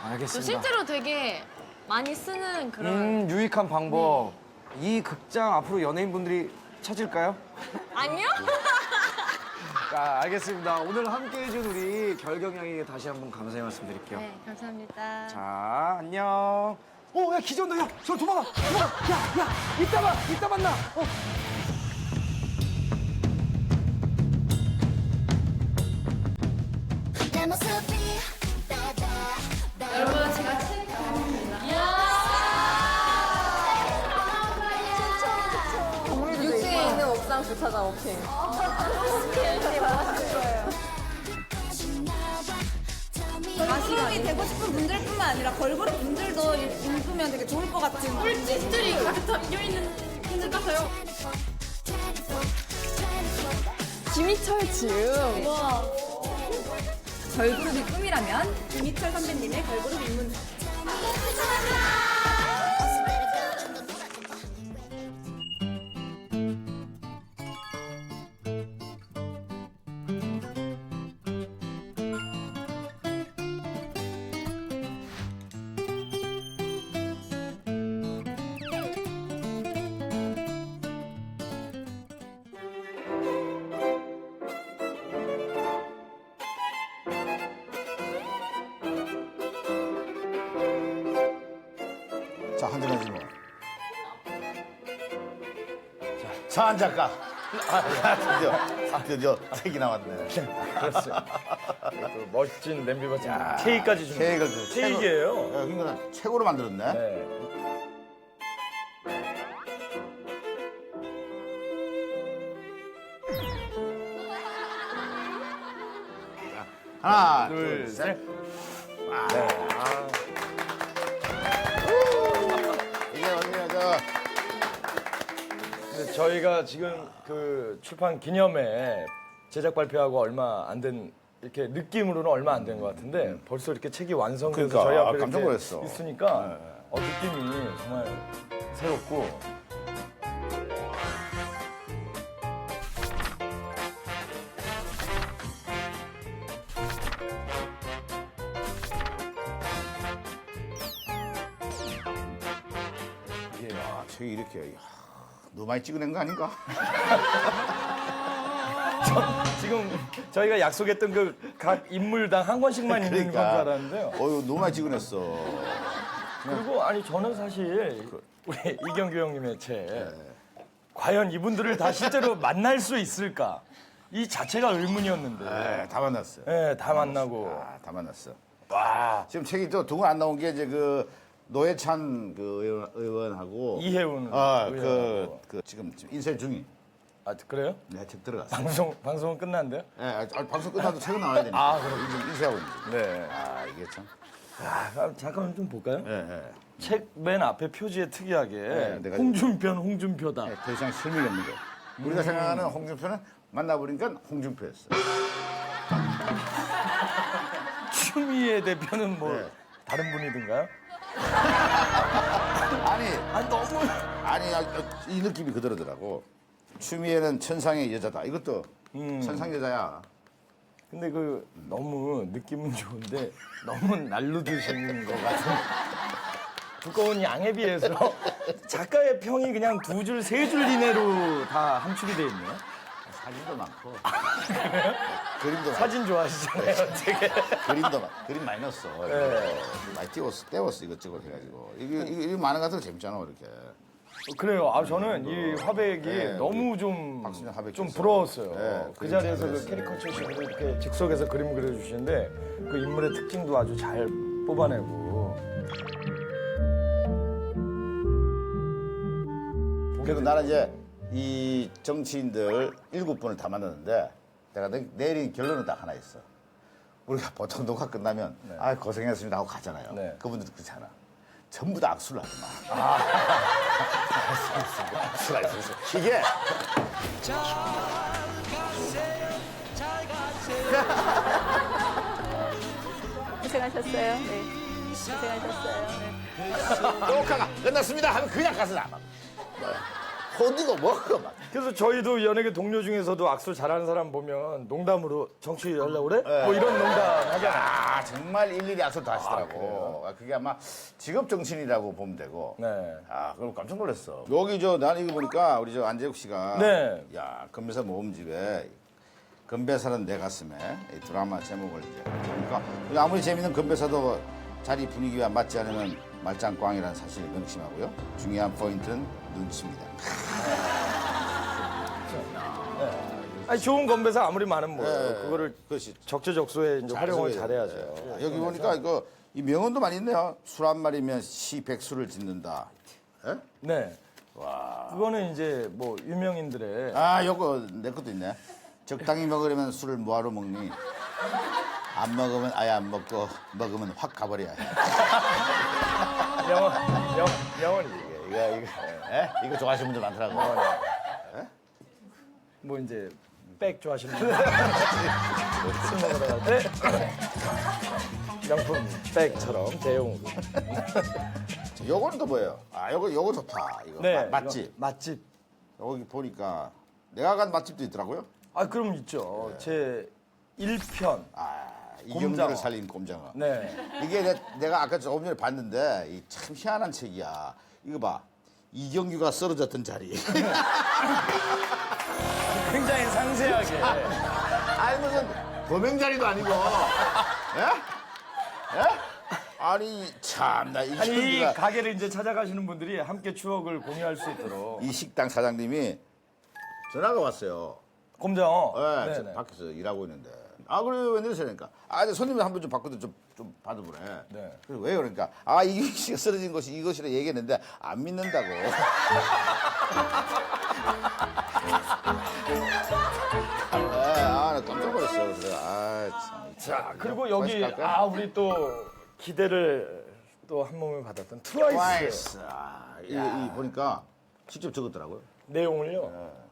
저 알겠습니다. 실제로 되게 많이 쓰는 그런. 유익한 방법. 이 극장 앞으로 연예인분들이 찾을까요? 아니요? 자, 알겠습니다. 오늘 함께 해준 우리 결경양에게 다시 한번 감사의 말씀 드릴게요. 네, 감사합니다. 자, 안녕. 야, 기자 온다. 야, 저 도망가. 야, 이따 만나. 내 모습이 여러분 제가 책 육지에 있는 옥상 주차장 오케이. 가수이 되고 싶은 분들뿐만 아니라 걸그룹 분들도 읽으면 되게 좋을 것 같은 꿀팁들이 가득 담겨있는 책 같아요. 김희철 즈음. 걸그룹이 꿈이라면 김희철 선배님의 걸그룹 입문. 자, 한잔하지 뭐. 사한 작가. 드디어 책이 나왔네. 그렇죠. 그 멋진 냄비 버튼 케이크까지 준 케이크가 케이크예요. 그러니까 최고로 만들었네. 네. 하나, 둘, 둘, 셋. 셋. 네. 이게 어디야, 근데 저희가 지금 그 출판 기념회 제작 발표하고 얼마 안 된 이렇게 느낌으로는 얼마 안 된 것 같은데 벌써 이렇게 책이 완성돼서 그러니까, 저희 앞에 깜짝 이렇게 놀랐어. 있으니까 느낌이 정말 새롭고 이게 책이 이렇게 너무 많이 찍어낸 거 아닌가? 지금 저희가 약속했던 그 각 인물당 한 권씩만 있는 건 줄 알았는데요. 너무 많이 찍어냈어. 그리고 아니 저는 사실 우리 이경규 형님의 책 과연 이분들을 다 실제로 만날 수 있을까 이 자체가 의문이었는데 다 만났어요. 네, 다 만나고 다 만났어. 와 지금 책이 또 두 권 안 나온 게 이제 그 노회찬 그 의원하고 이혜훈 그 지금 인쇄 중이. 아 그래요? 네, 책 들어갔어요. 방송은 끝났는데요? 네, 방송 끝나도 책은 나와야 되니까. 아, 그럼 지금 인쇄하고 있는 거죠. 네. 이게 참. 잠깐만 좀 볼까요? 네. 책 맨 앞에 표지에 특이하게 내가 홍준표는 홍준표다. 더 이상 실물이 없는 거예요. 우리가 생각하는 홍준표는 만나보니까 홍준표였어. 추미애 대표는 뭐 다른 분이든가요? 아니 이 느낌이 그대로더라고. 추미애는 천상의 여자다. 이것도 천상 여자야. 근데 그 너무 느낌은 좋은데 너무 날르드시는 것 같은 두꺼운 양에 비해서 작가의 평이 그냥 2줄, 3줄 이내로 다 함축이 돼 있네요. 사진도 많고. 그림도 사진 좋아하시잖아요, 되게. 그림 많이 넣었어. 네. 많이 떼웠어 이것저것 해가지고. 이게 많은 것 같아서 재밌잖아 이렇게. 그래요. 저는 이 화백이 너무 좀 부러웠어요. 그 자리에서 그 캐리커처식으로 이렇게 즉석에서 그림 그려주시는데 그 인물의 특징도 아주 잘 뽑아내고. 그래도 나는 이제 이 정치인들 7분을 다 만났는데 내가 내린 결론은 딱 하나 있어. 우리가 보통 녹화 끝나면 고생했습니다 하고 가잖아요. 그분들도 그렇지 않아. 전부 다 악수를 하더만. 악수가 있었어. 이게 고생하셨어요. 네. 고생하셨어요. 녹화가 끝났습니다 하면 그냥 가서 나가. 어디가 뭐가 막. 그래서 저희도 연예계 동료 중에서도 악수 잘하는 사람 보면 농담으로 정치 하려고 그래? 뭐 이런 농담 하잖아. 야, 정말 일일이 악수를 다 하시더라고. 그게 아마 직업 정신이라고 보면 되고. 네. 아, 그럼 깜짝 놀랐어. 여기 난 이거 보니까 우리 안재욱 씨가. 네. 야, 건배사 모음집에 건배사는 내 가슴에 이 드라마 제목을 이제. 그러니까 아무리 재밌는 건배사도 자리 분위기와 맞지 않으면 말짱꽝이라는 사실을 명심하고요. 중요한 포인트는 눈치입니다. 아니 좋은 건배사 아무리 많으면 뭐 네. 그거를 적재적소에 이제 활용을 잘해야죠. 여기 보니까 이거 이 명언도 많이 있네요. 술 한 마리면 시 백수를 짓는다. 예? 네. 와. 그거는 이제 뭐 유명인들의 아, 요거 내 것도 있네. 적당히 먹으려면 술을 뭐하러 먹니? 안 먹으면 아예 안 먹고 먹으면 확 가버려야 해. 명언이지 이게. 이거 좋아하시는 분들 많더라고. 뭐 이제 백 좋아하시는 분들 술 먹으러 갈 때 명품 백처럼 대용으로. 요거는 또 뭐예요? 아, 요거 좋다. 이거 네, 맛집. 이거 맛집. 여기 보니까 내가 간 맛집도 있더라고요. 아, 그럼 있죠. 제 1편. 이경규를 살린 꼼장어. 네. 이게 내가 아까 조금 전에 봤는데 이 참 희한한 책이야. 이거 봐. 이경규가 쓰러졌던 자리. 굉장히 상세하게. 아니 무슨 범행자리도 아니고. 예? 예? 아니 참나 아니 이 이경규가 가게를 이제 찾아가시는 분들이 함께 추억을 공유할 수 있도록. 이 식당 사장님이 전화가 왔어요. 꼼장어. 네, 네네. 저 밖에서 일하고 있는데. 아, 그래, 웬일이세요? 아, 손님이 한 번 좀 바꾸도 좀 받아보래. 네. 그래서 왜요? 그러니까, 아, 이경규 씨가 쓰러진 것이 이것이라 얘기했는데, 안 믿는다고. 나 깜짝 놀랐어. 그래서, 참. 자, 그리고 여기, 우리 또 기대를 또 한 몸에 받았던 트와이스. 이 보니까 직접 적었더라고요. 내용을요?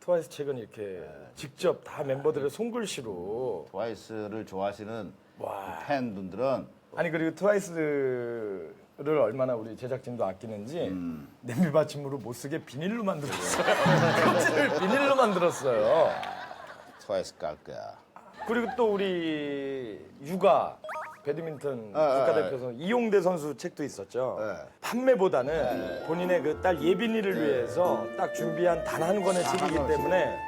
트와이스 책은 이렇게 직접 다 멤버들의 손글씨로. 트와이스를 좋아하시는 팬분들은. 아니, 그리고 트와이스를 얼마나 우리 제작진도 아끼는지 냄비 받침으로 못 쓰게 비닐로 만들었어요. 편지를 비닐로 만들었어요. 트와이스 깔 거야. 그리고 또 우리 육아 배드민턴 국가대표 선수 이용대 선수 책도 있었죠. 판매보다는 본인의 그 딸 예빈이를 위해서 딱 준비한 단 한 권의 책이기 때문에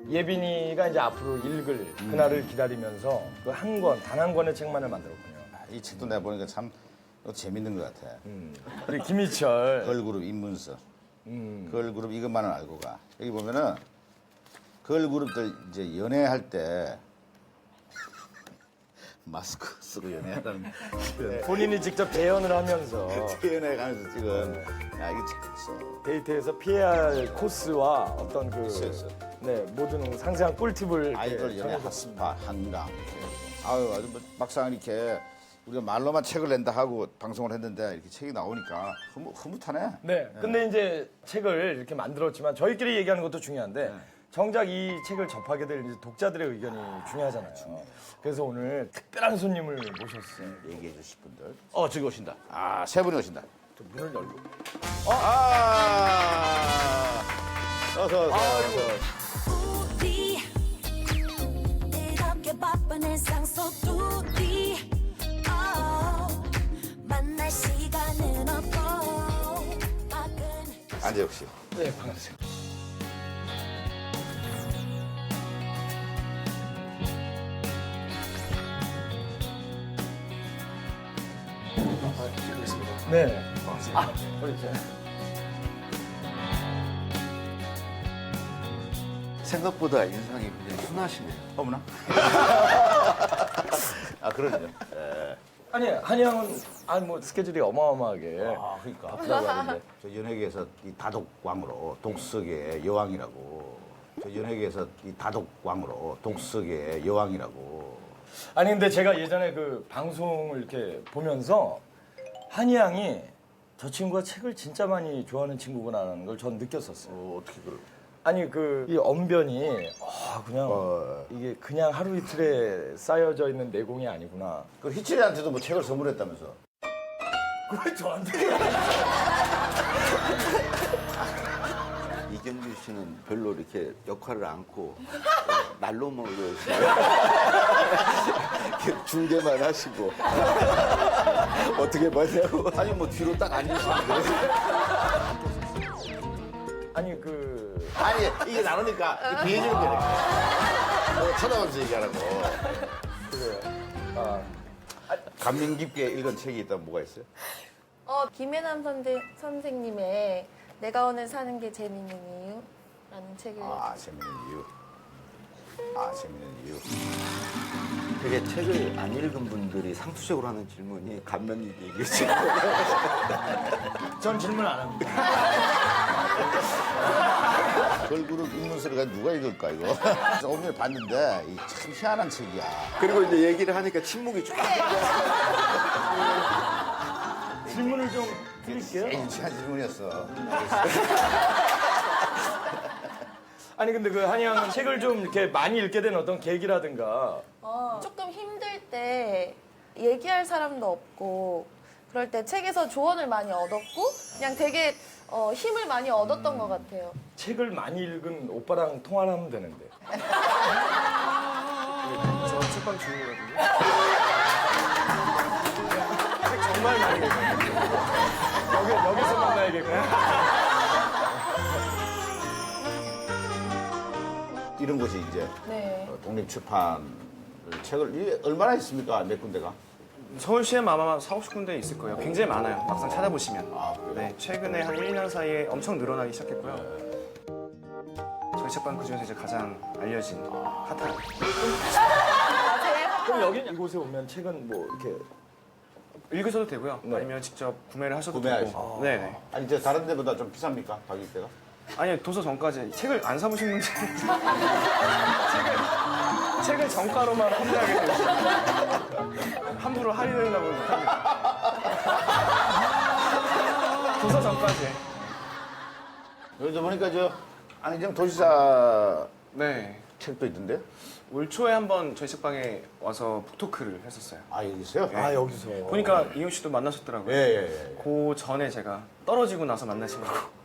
예빈이가 이제 앞으로 읽을 그날을 기다리면서 그 한 권, 단 한 권의 책만을 만들었군요. 이 책도 내가 보니까 참 재밌는 것 같아. 우리 김희철. 걸그룹 입문서. 걸그룹 이것만은 알고 가. 여기 보면은 걸그룹들 이제 연애할 때 마스크 쓰고 연애하는 본인이 직접 재연을 하면서 재연해 가면서 찍은 야 이게 재밌어. 데이트에서 피해야 할 코스와 어떤 그 있어. 네, 모든 상세한 꿀팁을 아이돌 연애 핫스파 한강 이렇게. 아유 아주 뭐 막상 이렇게 우리가 말로만 책을 낸다 하고 방송을 했는데 이렇게 책이 나오니까 흐뭇하네. 네. 근데 이제 책을 이렇게 만들었지만 저희끼리 얘기하는 것도 중요한데 정작 이 책을 접하게 될 이제 독자들의 의견이 중요하잖아요. 그래서 오늘 특별한 손님을 모셨어요. 얘기해 주실 분들. 저기 오신다. 아, 세 분이 오신다. 저 문을 열고. 어서. 우리 이렇게 바쁜 일상 속 둘이 만날 시간은 없고 안재욱 씨. 네, 반갑습니다. 네. 그렇죠. 생각보다 인상이 굉장히 순하시네요. 어머나. 아, 그러죠. 네. 아니, 한양은 뭐 스케줄이 어마어마하게 그러니까. 바쁘다고 하는데. 저 연예계에서 이 다독왕으로 독석의 여왕이라고. 저 연예계에서 이 다독왕으로 독석의 여왕이라고. 아니, 근데 제가 예전에 그 방송을 이렇게 보면서 한양이 저 친구가 책을 진짜 많이 좋아하는 친구구나라는 걸 전 느꼈었어요. 어떻게 그럴? 아니 이 언변이 그냥 이게 그냥 하루 이틀에 쌓여져 있는 내공이 아니구나. 그 희철이한테도 뭐 책을 선물했다면서. 그걸 저한테. 이경규 씨는 별로 이렇게 역할을 않고 날로 먹으시고 중계만 하시고 어떻게 봤냐고. 아니 뭐 뒤로 딱 앉으시는데. 아니 이게 나누니까 비해주는 거니까. 쳐다보면서 얘기하라고. 그래요. 감명 깊게 읽은 책이 있다면 뭐가 있어요? 김혜남 선생님의 내가 오늘 사는 게 재밌는 이유라는 책을 재밌는 이유. 되게 책을 안 읽은 분들이 상투적으로 하는 질문이 감명 깊게 얘기했죠. 전 질문 안 합니다. 걸그룹 입문서를 누가 읽을까 이거? 조금 전에 봤는데 참 희한한 책이야. 그리고 이제 얘기를 하니까 침묵이 쫙. 질문을 좀 드릴게요. 제일 유치한 질문이었어. 아니 근데 한이 양은 책을 좀 이렇게 많이 읽게 된 어떤 계기라든가. 조금 힘들 때 얘기할 사람도 없고 그럴 때 책에서 조언을 많이 얻었고 그냥 되게 힘을 많이 얻었던 것 같아요. 책을 많이 읽은 오빠랑 통화를 하면 되는데. 저 책방 주인이거든요. 책 정말 많이 읽어요. 여기서 만나야겠구나. 이런 곳이 이제 독립출판 책을 이게 얼마나 있습니까? 몇 군데가? 서울시에는 아마 40-50군데 있을 거예요. 굉장히 많아요. 막상 찾아보시면. 네, 최근에 한 1, 2년 사이에 엄청 늘어나기 시작했고요. 저희 책방 그중에서 이제 가장 알려진 핫한. 그럼 여기 이곳에 오면 책은 뭐 이렇게 읽으셔도 되고요. 아니면 직접 구매를 하셔도 구매하시고. 되고. 네네. 아니 이제 다른 데보다 좀 비쌉니까? 가격대가? 아니요, 도서 전까지 책을 안 사보신 분들 책을 정가로만 판매하게 되죠. 함부로 할인하려고 못합니다. 도서 전까지. 여기 보니까 안희정 도시사 네. 책도 있던데? 올 초에 한번 저희 책방에 와서 북토크를 했었어요. 여기서요? 네. 여기서. 보니까 이용 씨도 만나셨더라고요. 예. 그 전에 제가 떨어지고 나서 만나신 거고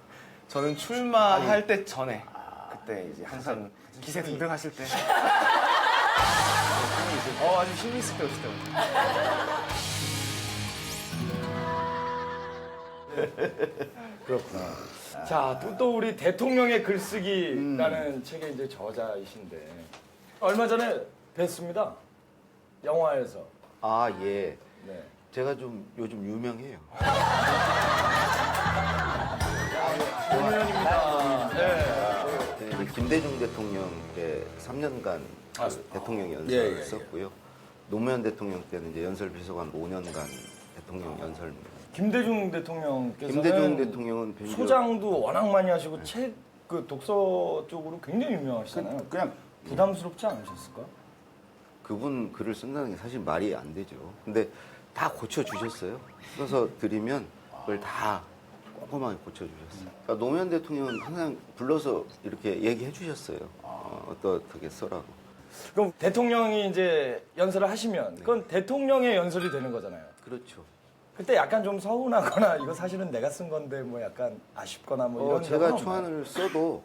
저는 출마할 때 전에 그때 이제 항상 기세 등등 하실 때 아주 힘이 있을 때 오실 때부터. 그렇구나. 자, 또 우리 대통령의 글쓰기라는 책의 이제 저자이신데 얼마 전에 뵀습니다. 영화에서. 예. 네. 제가 좀 요즘 유명해요. 노무현입니다. 네. 김대중 대통령의 3년간 대통령 연설을 썼고요. 노무현 대통령 때는 이제 연설 비서관 5년간 대통령 연설입니다. 김대중 대통령께서는 김대중 대통령은 소장도 워낙 많이 하시고 책 독서 쪽으로 굉장히 유명하시잖아요. 그냥 부담스럽지 않으셨을까? 그분 글을 쓴다는 게 사실 말이 안 되죠. 근데 다 고쳐주셨어요. 써서 드리면 그걸 다 꼼꼼하게 고쳐주셨어요. 그러니까 노무현 대통령은 항상 불러서 이렇게 얘기해 주셨어요. 어떻게 써라고. 그럼 대통령이 이제 연설을 하시면 그건 대통령의 연설이 되는 거잖아요. 그렇죠. 그때 약간 좀 서운하거나 이거 사실은 내가 쓴 건데 뭐 약간 아쉽거나 뭐 이런 제가 적은 초안을 써도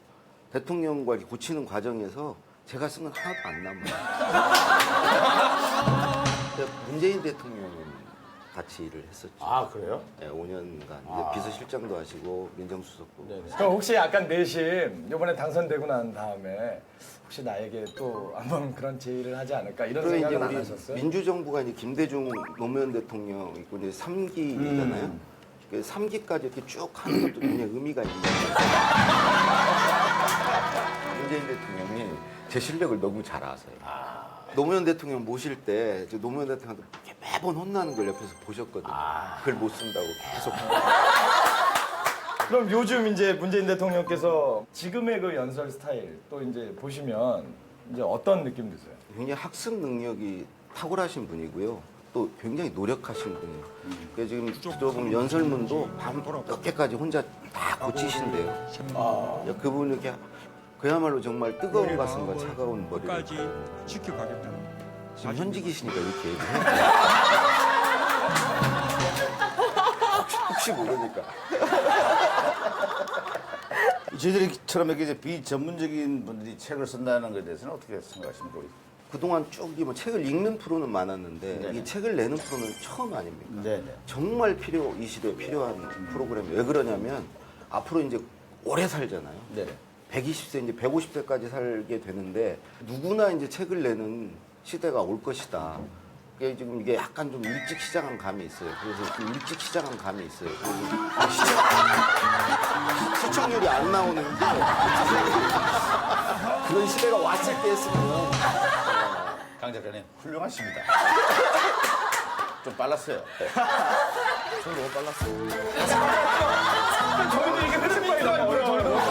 대통령과 이렇게 고치는 과정에서 제가 쓴 건 하나도 안 남아요. 문재인 대통령은 같이 일을 했었죠. 그래요? 네, 5년간 이제 비서실장도 하시고 민정수석도. 그럼 혹시 약간 내심 이번에 당선되고 난 다음에 혹시 나에게 또 한번 그런 제의를 하지 않을까 이런 생각은 안 하셨어요? 민주정부가 이제 김대중 노무현 대통령 있고 이제 3기잖아요. 그 3기까지 이렇게 쭉 하는 것도 굉장히 의미가 있는 거예요. 문재인 대통령이 제 실력을 너무 잘 아세요. 노무현 대통령 모실 때 노무현 대통령한테 매번 혼나는 걸 옆에서 보셨거든요. 글 못 쓴다고 계속. 그럼 요즘 이제 문재인 대통령께서 지금의 그 연설 스타일 또 이제 보시면 이제 어떤 느낌 드세요? 굉장히 학습 능력이 탁월하신 분이고요. 또 굉장히 노력하신 분이에요. 그래서 지금 들어보면 연설문도 밤 늦게까지 혼자 다 고치신대요. 그분이 이렇게 그야말로 정말 뜨거운 가슴과 차가운 머리를 지켜가겠다. 지금 현직이시니까 이렇게 얘기해요. 혹시 모르니까. 저희들처럼 이렇게 이제 비전문적인 분들이 책을 쓴다는 것에 대해서는 어떻게 생각하십니까? 그동안 쭉 뭐 책을 읽는 프로는 많았는데 네네. 이 책을 내는 프로는 처음 아닙니까? 네네. 정말 이 시대에 필요한 프로그램이 왜 그러냐면 앞으로 이제 오래 살잖아요. 네네. 120세 이제 150세까지 살게 되는데 누구나 이제 책을 내는 시대가 올 것이다. 그게 지금 이게 약간 좀 일찍 시작한 감이 있어요. 그래서 좀 일찍 시작한 감이 있어요. 그래서 시청률이 안 나오는 그런 시대가 왔을 때 했으면 강 작가님 훌륭하십니다. 좀 빨랐어요. 전 너무 빨랐어요. 저희도 이게 흐름이 있더라고요.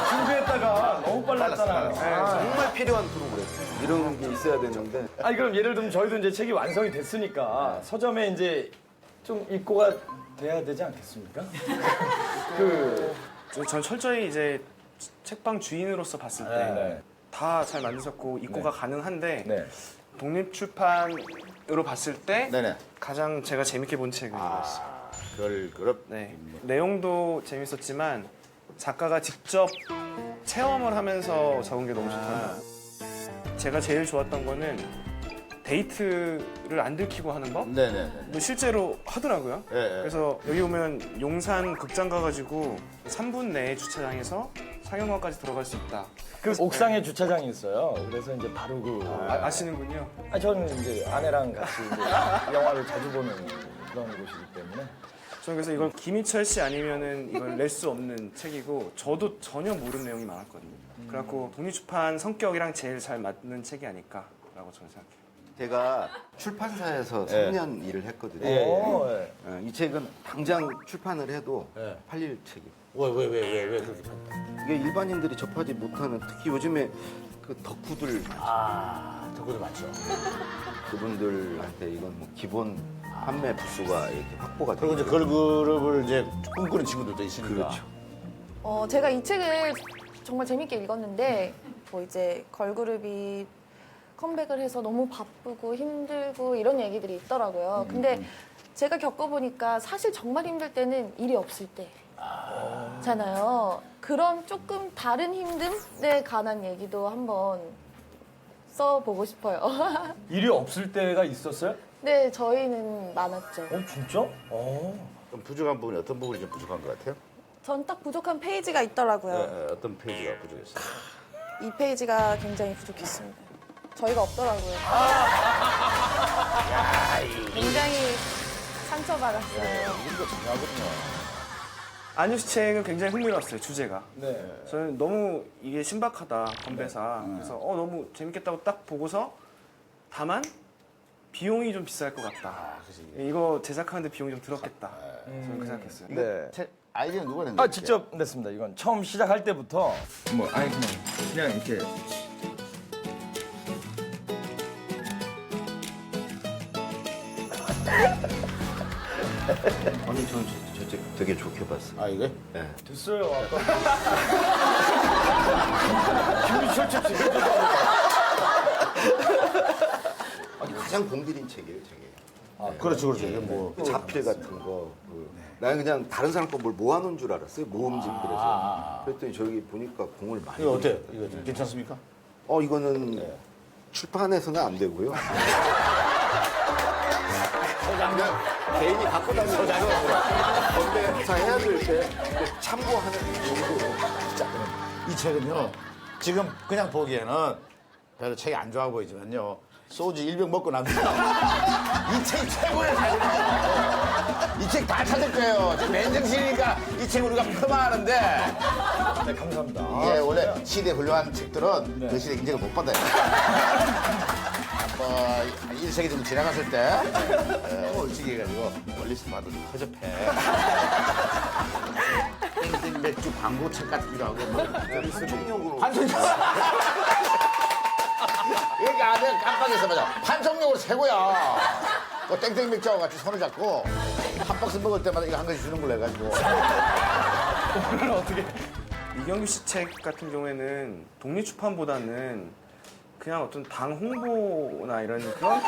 준비했다가 너무 빨랐잖아요. 정말 필요한 프로그램 이런 게 있어야 되는데. 아니 그럼 예를 들면 저희도 이제 책이 완성이 됐으니까 서점에 이제 좀 입고가 돼야 되지 않겠습니까? 전 철저히 이제 책방 주인으로서 봤을 때 다 잘 만드셨고 입고가 가능한데 독립출판으로 봤을 때 가장 제가 재밌게 본 책은 이거였어요. 걸그룹. 네. 내용도 재밌었지만 작가가 직접 체험을 하면서 적은 게 너무 좋더라고요. 제가 제일 좋았던 거는 데이트를 안 들키고 하는 법? 네네. 뭐 실제로 하더라고요. 그래서 여기 오면 용산 극장 가가지고 3분 내에 주차장에서 상영관까지 들어갈 수 있다. 그 옥상에 주차장이 있어요. 그래서 이제 바로 아시는군요. 저는 이제 아내랑 같이 이제 영화를 자주 보는 그런 곳이기 때문에. 저는 그래서 이걸 김희철 씨 아니면은 이걸 낼 수 없는 책이고 저도 전혀 모르는 내용이 많았거든요. 그래갖고 독립출판 성격이랑 제일 잘 맞는 책이 아닐까라고 저는 생각해요. 제가 출판사에서 네. 3년 일을 했거든요. 예. 이 책은 당장 출판을 해도 팔릴 책이에요. 왜 그렇게 판다? 이게 일반인들이 접하지 못하는 특히 요즘에 그 덕후들 덕후들 많죠. 그분들한테 이건 뭐 기본 판매 부수가 이렇게 확보가 되고 그리고 이제 걸그룹을 이제 꿈꾸는 친구들도 있으니까. 그렇죠. 제가 이 책을 정말 재밌게 읽었는데 뭐 이제 걸그룹이 컴백을 해서 너무 바쁘고 힘들고 이런 얘기들이 있더라고요. 근데 제가 겪어보니까 사실 정말 힘들 때는 일이 없을 때잖아요. 그런 조금 다른 힘듦에 관한 얘기도 한번 써보고 싶어요. 일이 없을 때가 있었어요? 네, 저희는 많았죠. 진짜? 좀 부족한 부분이 어떤 부분이 좀 부족한 것 같아요? 전 딱 부족한 페이지가 있더라고요. 어떤 페이지가 부족했어요? 이 페이지가 굉장히 부족했습니다. 저희가 없더라고요. 굉장히 상처받았어요. 이런 거 중요하거든요. 안유 씨 책은 굉장히 흥미로웠어요, 주제가. 네. 저는 너무 이게 신박하다, 건배사. 그래서 너무 재밌겠다고 딱 보고서 다만 비용이 좀 비쌀 것 같다. 이거 제작하는데 비용이 좀 들었겠다. 저는 그 생각했어요. 책 아이디어는 누가 냈나요? 직접 냈습니다. 이건 처음 시작할 때부터 그냥 이렇게 아니 저는 저 책 되게 좋게 봤어요. 이게? 네. 됐어요. 아까 김희철 책 지금 가장 공들인 책이에요, 책이. 그렇죠. 이게 뭐 자필 같은 거. 나는 그냥 다른 사람 거 뭘 모아놓은 줄 알았어요. 모음집 그래서. 그랬더니 저기 보니까 공을 많이. 이거 어때요? 이거 괜찮습니까? 이거는 출판해서는 안 되고요. 그냥 개인이 갖고 다니는 건배사 해야 될 때 참고하는 정도로. 이 책은요, 지금 그냥 보기에는 별로 책이 안 좋아 보이지만요, 소주 1병 먹고 나면 이 책이 최고예요, 사실은. 이 책 다 찾을 거예요. 지금 맨정신이니까 이 책 우리가 폄하하는데. 네, 감사합니다. 이게 원래 시대 훌륭한 책들은 그 시대 인정을 못 받아요. 뭐 1세기 정도 지나갔을 때 일찍 해가지고 멀리서 봐도 허접해. 땡땡 맥주 광고책 같기도 하고 판촉용으로. 그러니까 내가 깜빡했어. 맞아. 판촉용으로 최고야. 뭐 땡땡 맥주하고 같이 손을 잡고 한 박스 먹을 때마다 이거 한 가지 주는 걸로 해가지고. 오늘 어떻게 이경규 씨 책 같은 경우에는 독립출판보다는 그냥 어떤 당 홍보나 이런 그런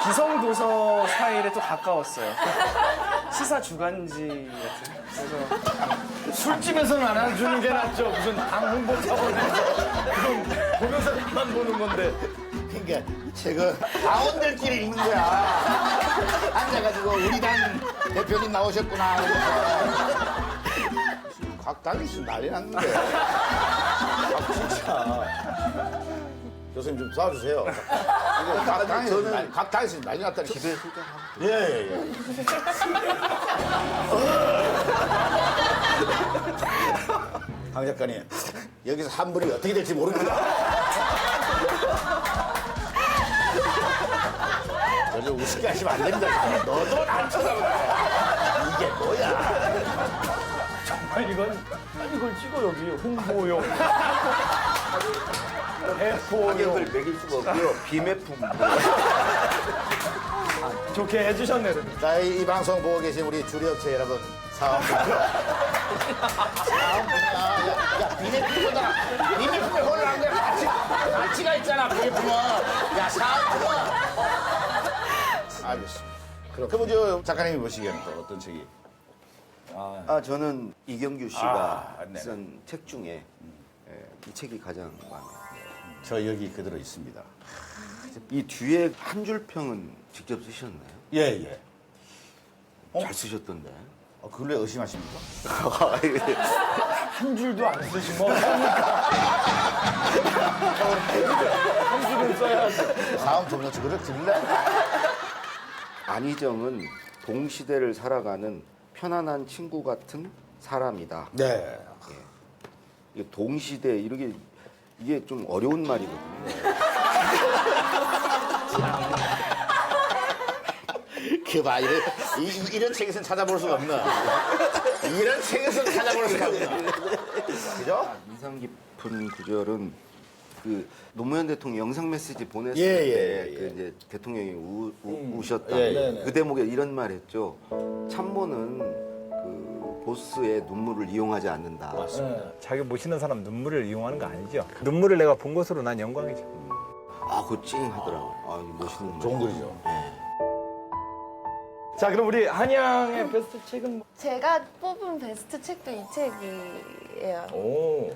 기성도서 스타일에 또 가까웠어요. 시사 주간지 같은. 그래서 술집에서는 안 해주는 게 낫죠. 무슨 당 홍보 차원에서 그럼 보면서만 보는 건데. 그러니까 책은 당원들끼리 읽는 거야. 앉아가지고 우리 당 대표님 나오셨구나. 각 당이 있으면 난리 났는데. 아, 진짜. 교수님 좀 도와주세요. 각 당에서 난리 났다니. 집에 소개하고. 예. 강 작가님, 여기서 환불이 어떻게 될지 모릅니다. 저저 우습게 하시면 안 됩니다. 너도 안 쳐다봐. 이게 뭐야? 정말 이걸 찍어 여기 홍보용. 가격을 매길 수가 없고요. 비매품. 좋게 해주셨네요. 자, 이 방송 보고 계신 우리 주류업체 여러분, 사업자. 야, 비매품보다 비매품에 홀을 한 거야. 가치가 있잖아, 비매품은. 야, 사업은. 알겠습니다. 그럼 저 작가님이 보시기에는 또 어떤 책이? 저는 이경규 씨가 쓴 책 중에 이 책이 가장 마음에 들어요. 저 여기 그대로 있습니다. 이 뒤에 한 줄 평은 직접 쓰셨나요? 예. 잘 쓰셨던데. 그걸 왜 의심하십니까? 한 줄도 안 쓰시면 한 줄은 써야지. 다음 종료치 그걸 들래? 안희정은 동시대를 살아가는 편안한 친구 같은 사람이다. 네. 이게 동시대 이게 좀 어려운 말이거든요. 그봐 이런 책에서는 찾아볼 수가 없나? 이런 책에서는 찾아볼 수가 없나? 그죠? 인상 깊은 구절은 그 노무현 대통령 영상 메시지 보냈을 예. 때 그 이제 대통령이 우셨다. 예. 그 대목에 이런 말 했죠. 참모는 그 보스의 눈물을 이용하지 않는다. 맞습니다. 자기 모시는 사람 눈물을 이용하는 거 아니죠. 눈물을 내가 본 것으로 난 영광이죠. 그거 찡 하더라고. 이거 멋있는 좋은 글이죠. 자, 그럼 우리 한양의 베스트 책은 뭐? 제가 뽑은 베스트 책도 이 책이에요. 오.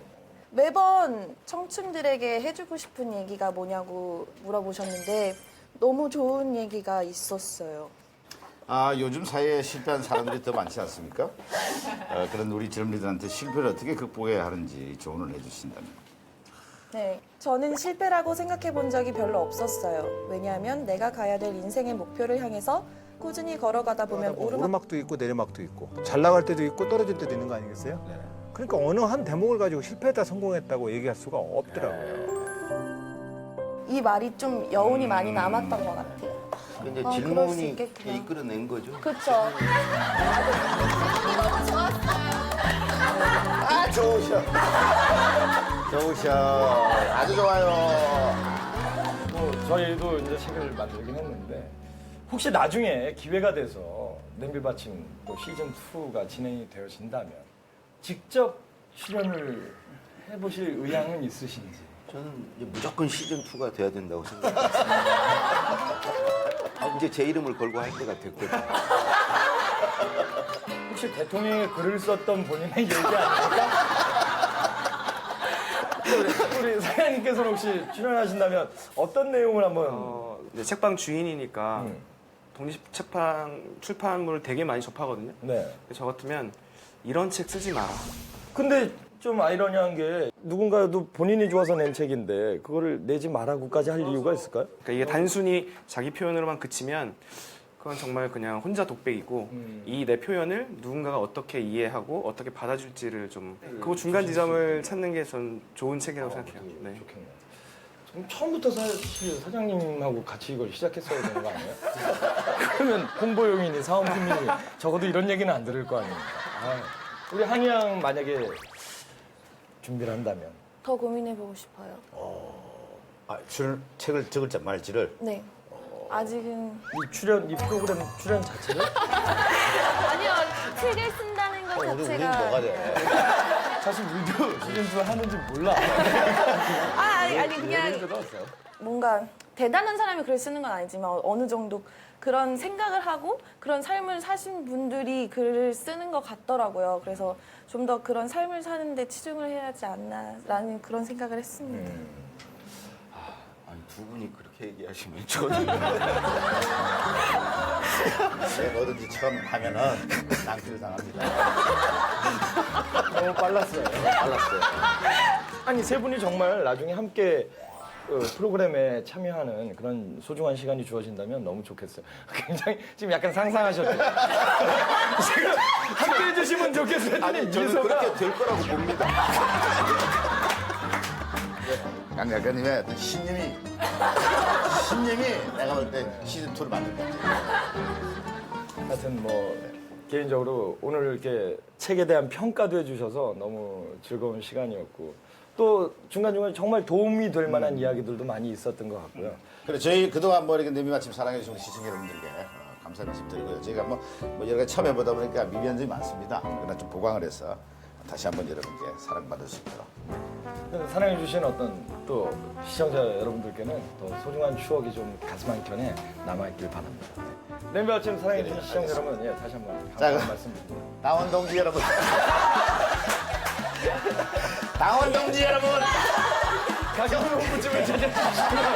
매번 청춘들에게 해주고 싶은 얘기가 뭐냐고 물어보셨는데 너무 좋은 얘기가 있었어요. 요즘 사회에 실패한 사람들이 더 많지 않습니까? 그런 우리 젊은이들한테 실패를 어떻게 극복해야 하는지 조언을 해주신다면. 네, 저는 실패라고 생각해 본 적이 별로 없었어요. 왜냐하면 내가 가야 될 인생의 목표를 향해서 꾸준히 걸어가다 보면 오르막도 있고 내리막도 있고 잘 나갈 때도 있고 떨어질 때도 있는 거 아니겠어요? 그러니까 어느 한 대목을 가지고 실패했다 성공했다고 얘기할 수가 없더라고요. 이 말이 좀 여운이 많이 남았던 것 같아요. 이제 그럴 수 질문이 있겠구나. 이끌어낸 거죠. 그렇죠. 좋으셔. 아주 좋아요. 저희도 이제 책을 만들긴 했는데 혹시 나중에 기회가 돼서 냄비받침 시즌 2가 진행이 되어진다면 직접 출연을 해보실 의향은 있으신지? 저는 이제 무조건 시즌 2가 돼야 된다고 생각해요. 이제 제 이름을 걸고 할 때가 됐거든요. 혹시 대통령이 글을 썼던 본인의 얘기 아닙니까? 우리 사장님께서는 혹시 출연하신다면 어떤 내용을 한번? 이제 책방 주인이니까 독립 책방 출판물을 되게 많이 접하거든요. 네. 저 같으면 이런 책 쓰지 마라. 근데 좀 아이러니한 게 누군가도 본인이 좋아서 낸 책인데 그거를 내지 말라고까지 할 이유가 있을까요? 그러니까 이게 단순히 자기 표현으로만 그치면 그건 정말 그냥 혼자 독백이고 이 내 표현을 누군가가 어떻게 이해하고 어떻게 받아줄지를 좀 그 중간 지점을 찾는 게 전 좋은 책이라고 생각해요. 네. 좋겠네요. 그럼 처음부터 사실 사장님하고 같이 이걸 시작했어야 되는 거 아니에요? 그러면 홍보용이니 사업팀이니 적어도 이런 얘기는 안 들을 거 아닙니까? 우리 한양 만약에 준비를 한다면 더 고민해보고 싶어요. 책을 적을 자 말지를. 네. 아직은 이 프로그램 출연 자체를? 아니요, 책을 쓴다는 것 우리 자체가 뭐가 돼? 사실 우리도 시즌2 하는지 몰라. 아니 그냥 뭔가 대단한 사람이 글을 쓰는 건 아니지만 어느 정도 그런 생각을 하고 그런 삶을 사신 분들이 글을 쓰는 것 같더라고요. 그래서 좀 더 그런 삶을 사는데 치중을 해야 하지 않나라는 그런 생각을 했습니다. 아니 두 분이 그렇게 얘기하시면 저는 뭐든지 처음 하면은 낭피를 당합니다. 너무 빨랐어요. 빨랐어요. 아니 세 분이 정말 나중에 함께 프로그램에 참여하는 그런 소중한 시간이 주어진다면 너무 좋겠어요. 굉장히 지금 약간 상상하셨죠? 지금 함께 해주시면 좋겠어요. 아니 저는 미소가. 그렇게 될 거라고 봅니다. 강 작가님의 어떤 신념이 내가 볼 때 시즌2를 만들 것 같아요. 하여튼 뭐 개인적으로 오늘 이렇게 책에 대한 평가도 해주셔서 너무 즐거운 시간이었고 또 중간중간에 정말 도움이 될 만한 이야기들도 많이 있었던 것 같고요. 그래 저희 그동안 뭐 이렇게 내미 마침 사랑해 주신 시청자 여러분들께 감사 말씀 드리고요. 저희가 뭐 여러 가지 처음 해보다 보니까 미비한 점이 많습니다. 그러나 좀 보강을 해서 다시 한번 여러분께 사랑받을 수 있도록. 사랑해 주신 어떤 또 시청자 여러분들께는 더 소중한 추억이 좀 가슴 한켠에 남아있길 바랍니다. 냄비 아침 사랑해 주신 시청자 여러분, 예, 다시 한번 감사한 말씀드립니다. 당원 동지 여러분. 당원 동지 여러분. 가시는 홍보집을 찾아주시고요.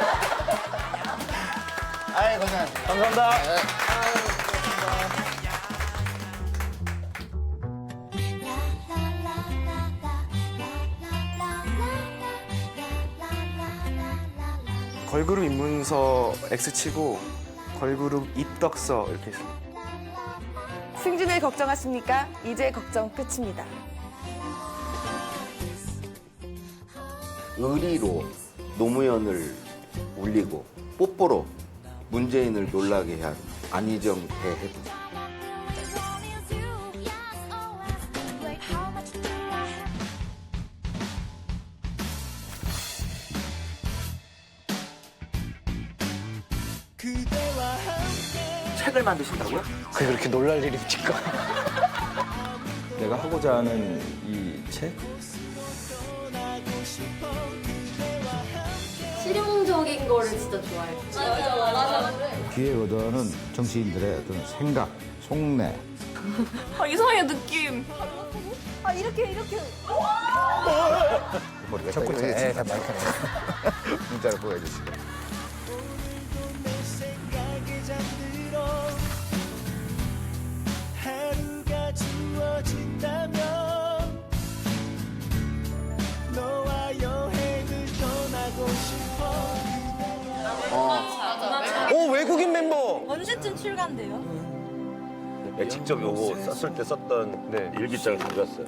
아이 고생하셨습니다. 감사합니다. 걸그룹 입문서 X치고 걸그룹 입덕서 이렇게 있습니다. 승진을 걱정하십니까? 이제 걱정 끝입니다. 의리로 노무현을 울리고 뽀뽀로 문재인을 놀라게 한 안희정 대해부. 책을 만드신다고요? 그게 그렇게 놀랄 일입니까? 내가 하고자 하는 이 책? 실용적인 거를 진짜 좋아해요. 맞아. 귀에 얻어는 정치인들의 어떤 생각, 속내. 이상해 느낌. 이렇게. 머리가 자꾸 네, 다 마이크네. 문자를 보여주시고. 하루가 주어진다면 너와 여행을 떠나고 싶어. 외국인 멤버. 언제쯤 출간돼요? 네, 직접 요거 썼을 때 썼던 일기장을 가져왔어요.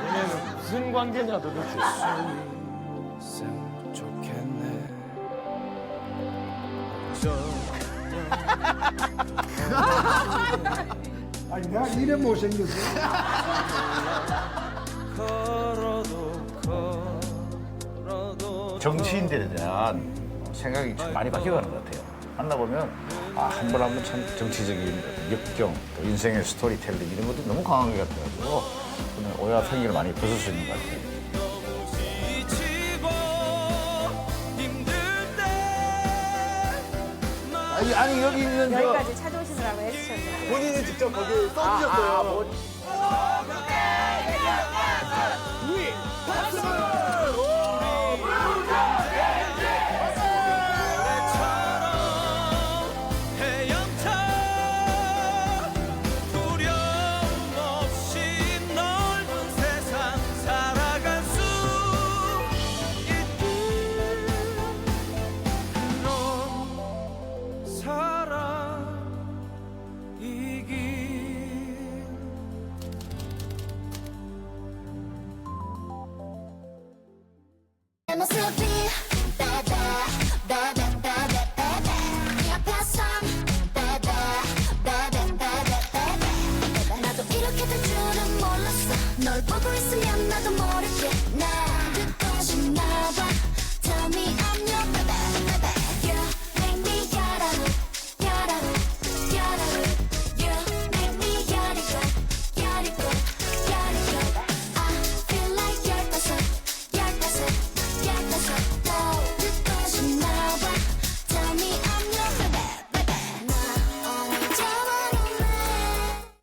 얘네는 무슨 관계냐 도대체. 아니 내가 이래 못생겼어. 정치인들에 대한 생각이 참 많이 바뀌어가는 것 같아요. 만나보면 한 번 한 번 참 정치적인 역경, 또 인생의 스토리텔링 이런 것도 너무 강한 것 같아가지고 저는 오해와 편견을 많이 벗을 수 있는 것 같아요. 아니 여기 있는 여기까지 찾아오시느라고 해주셨어요. 본인이 직접 거기에 써주셨어요. 나도 이렇게 될 줄은 몰랐어. 널 보고 있으면 나도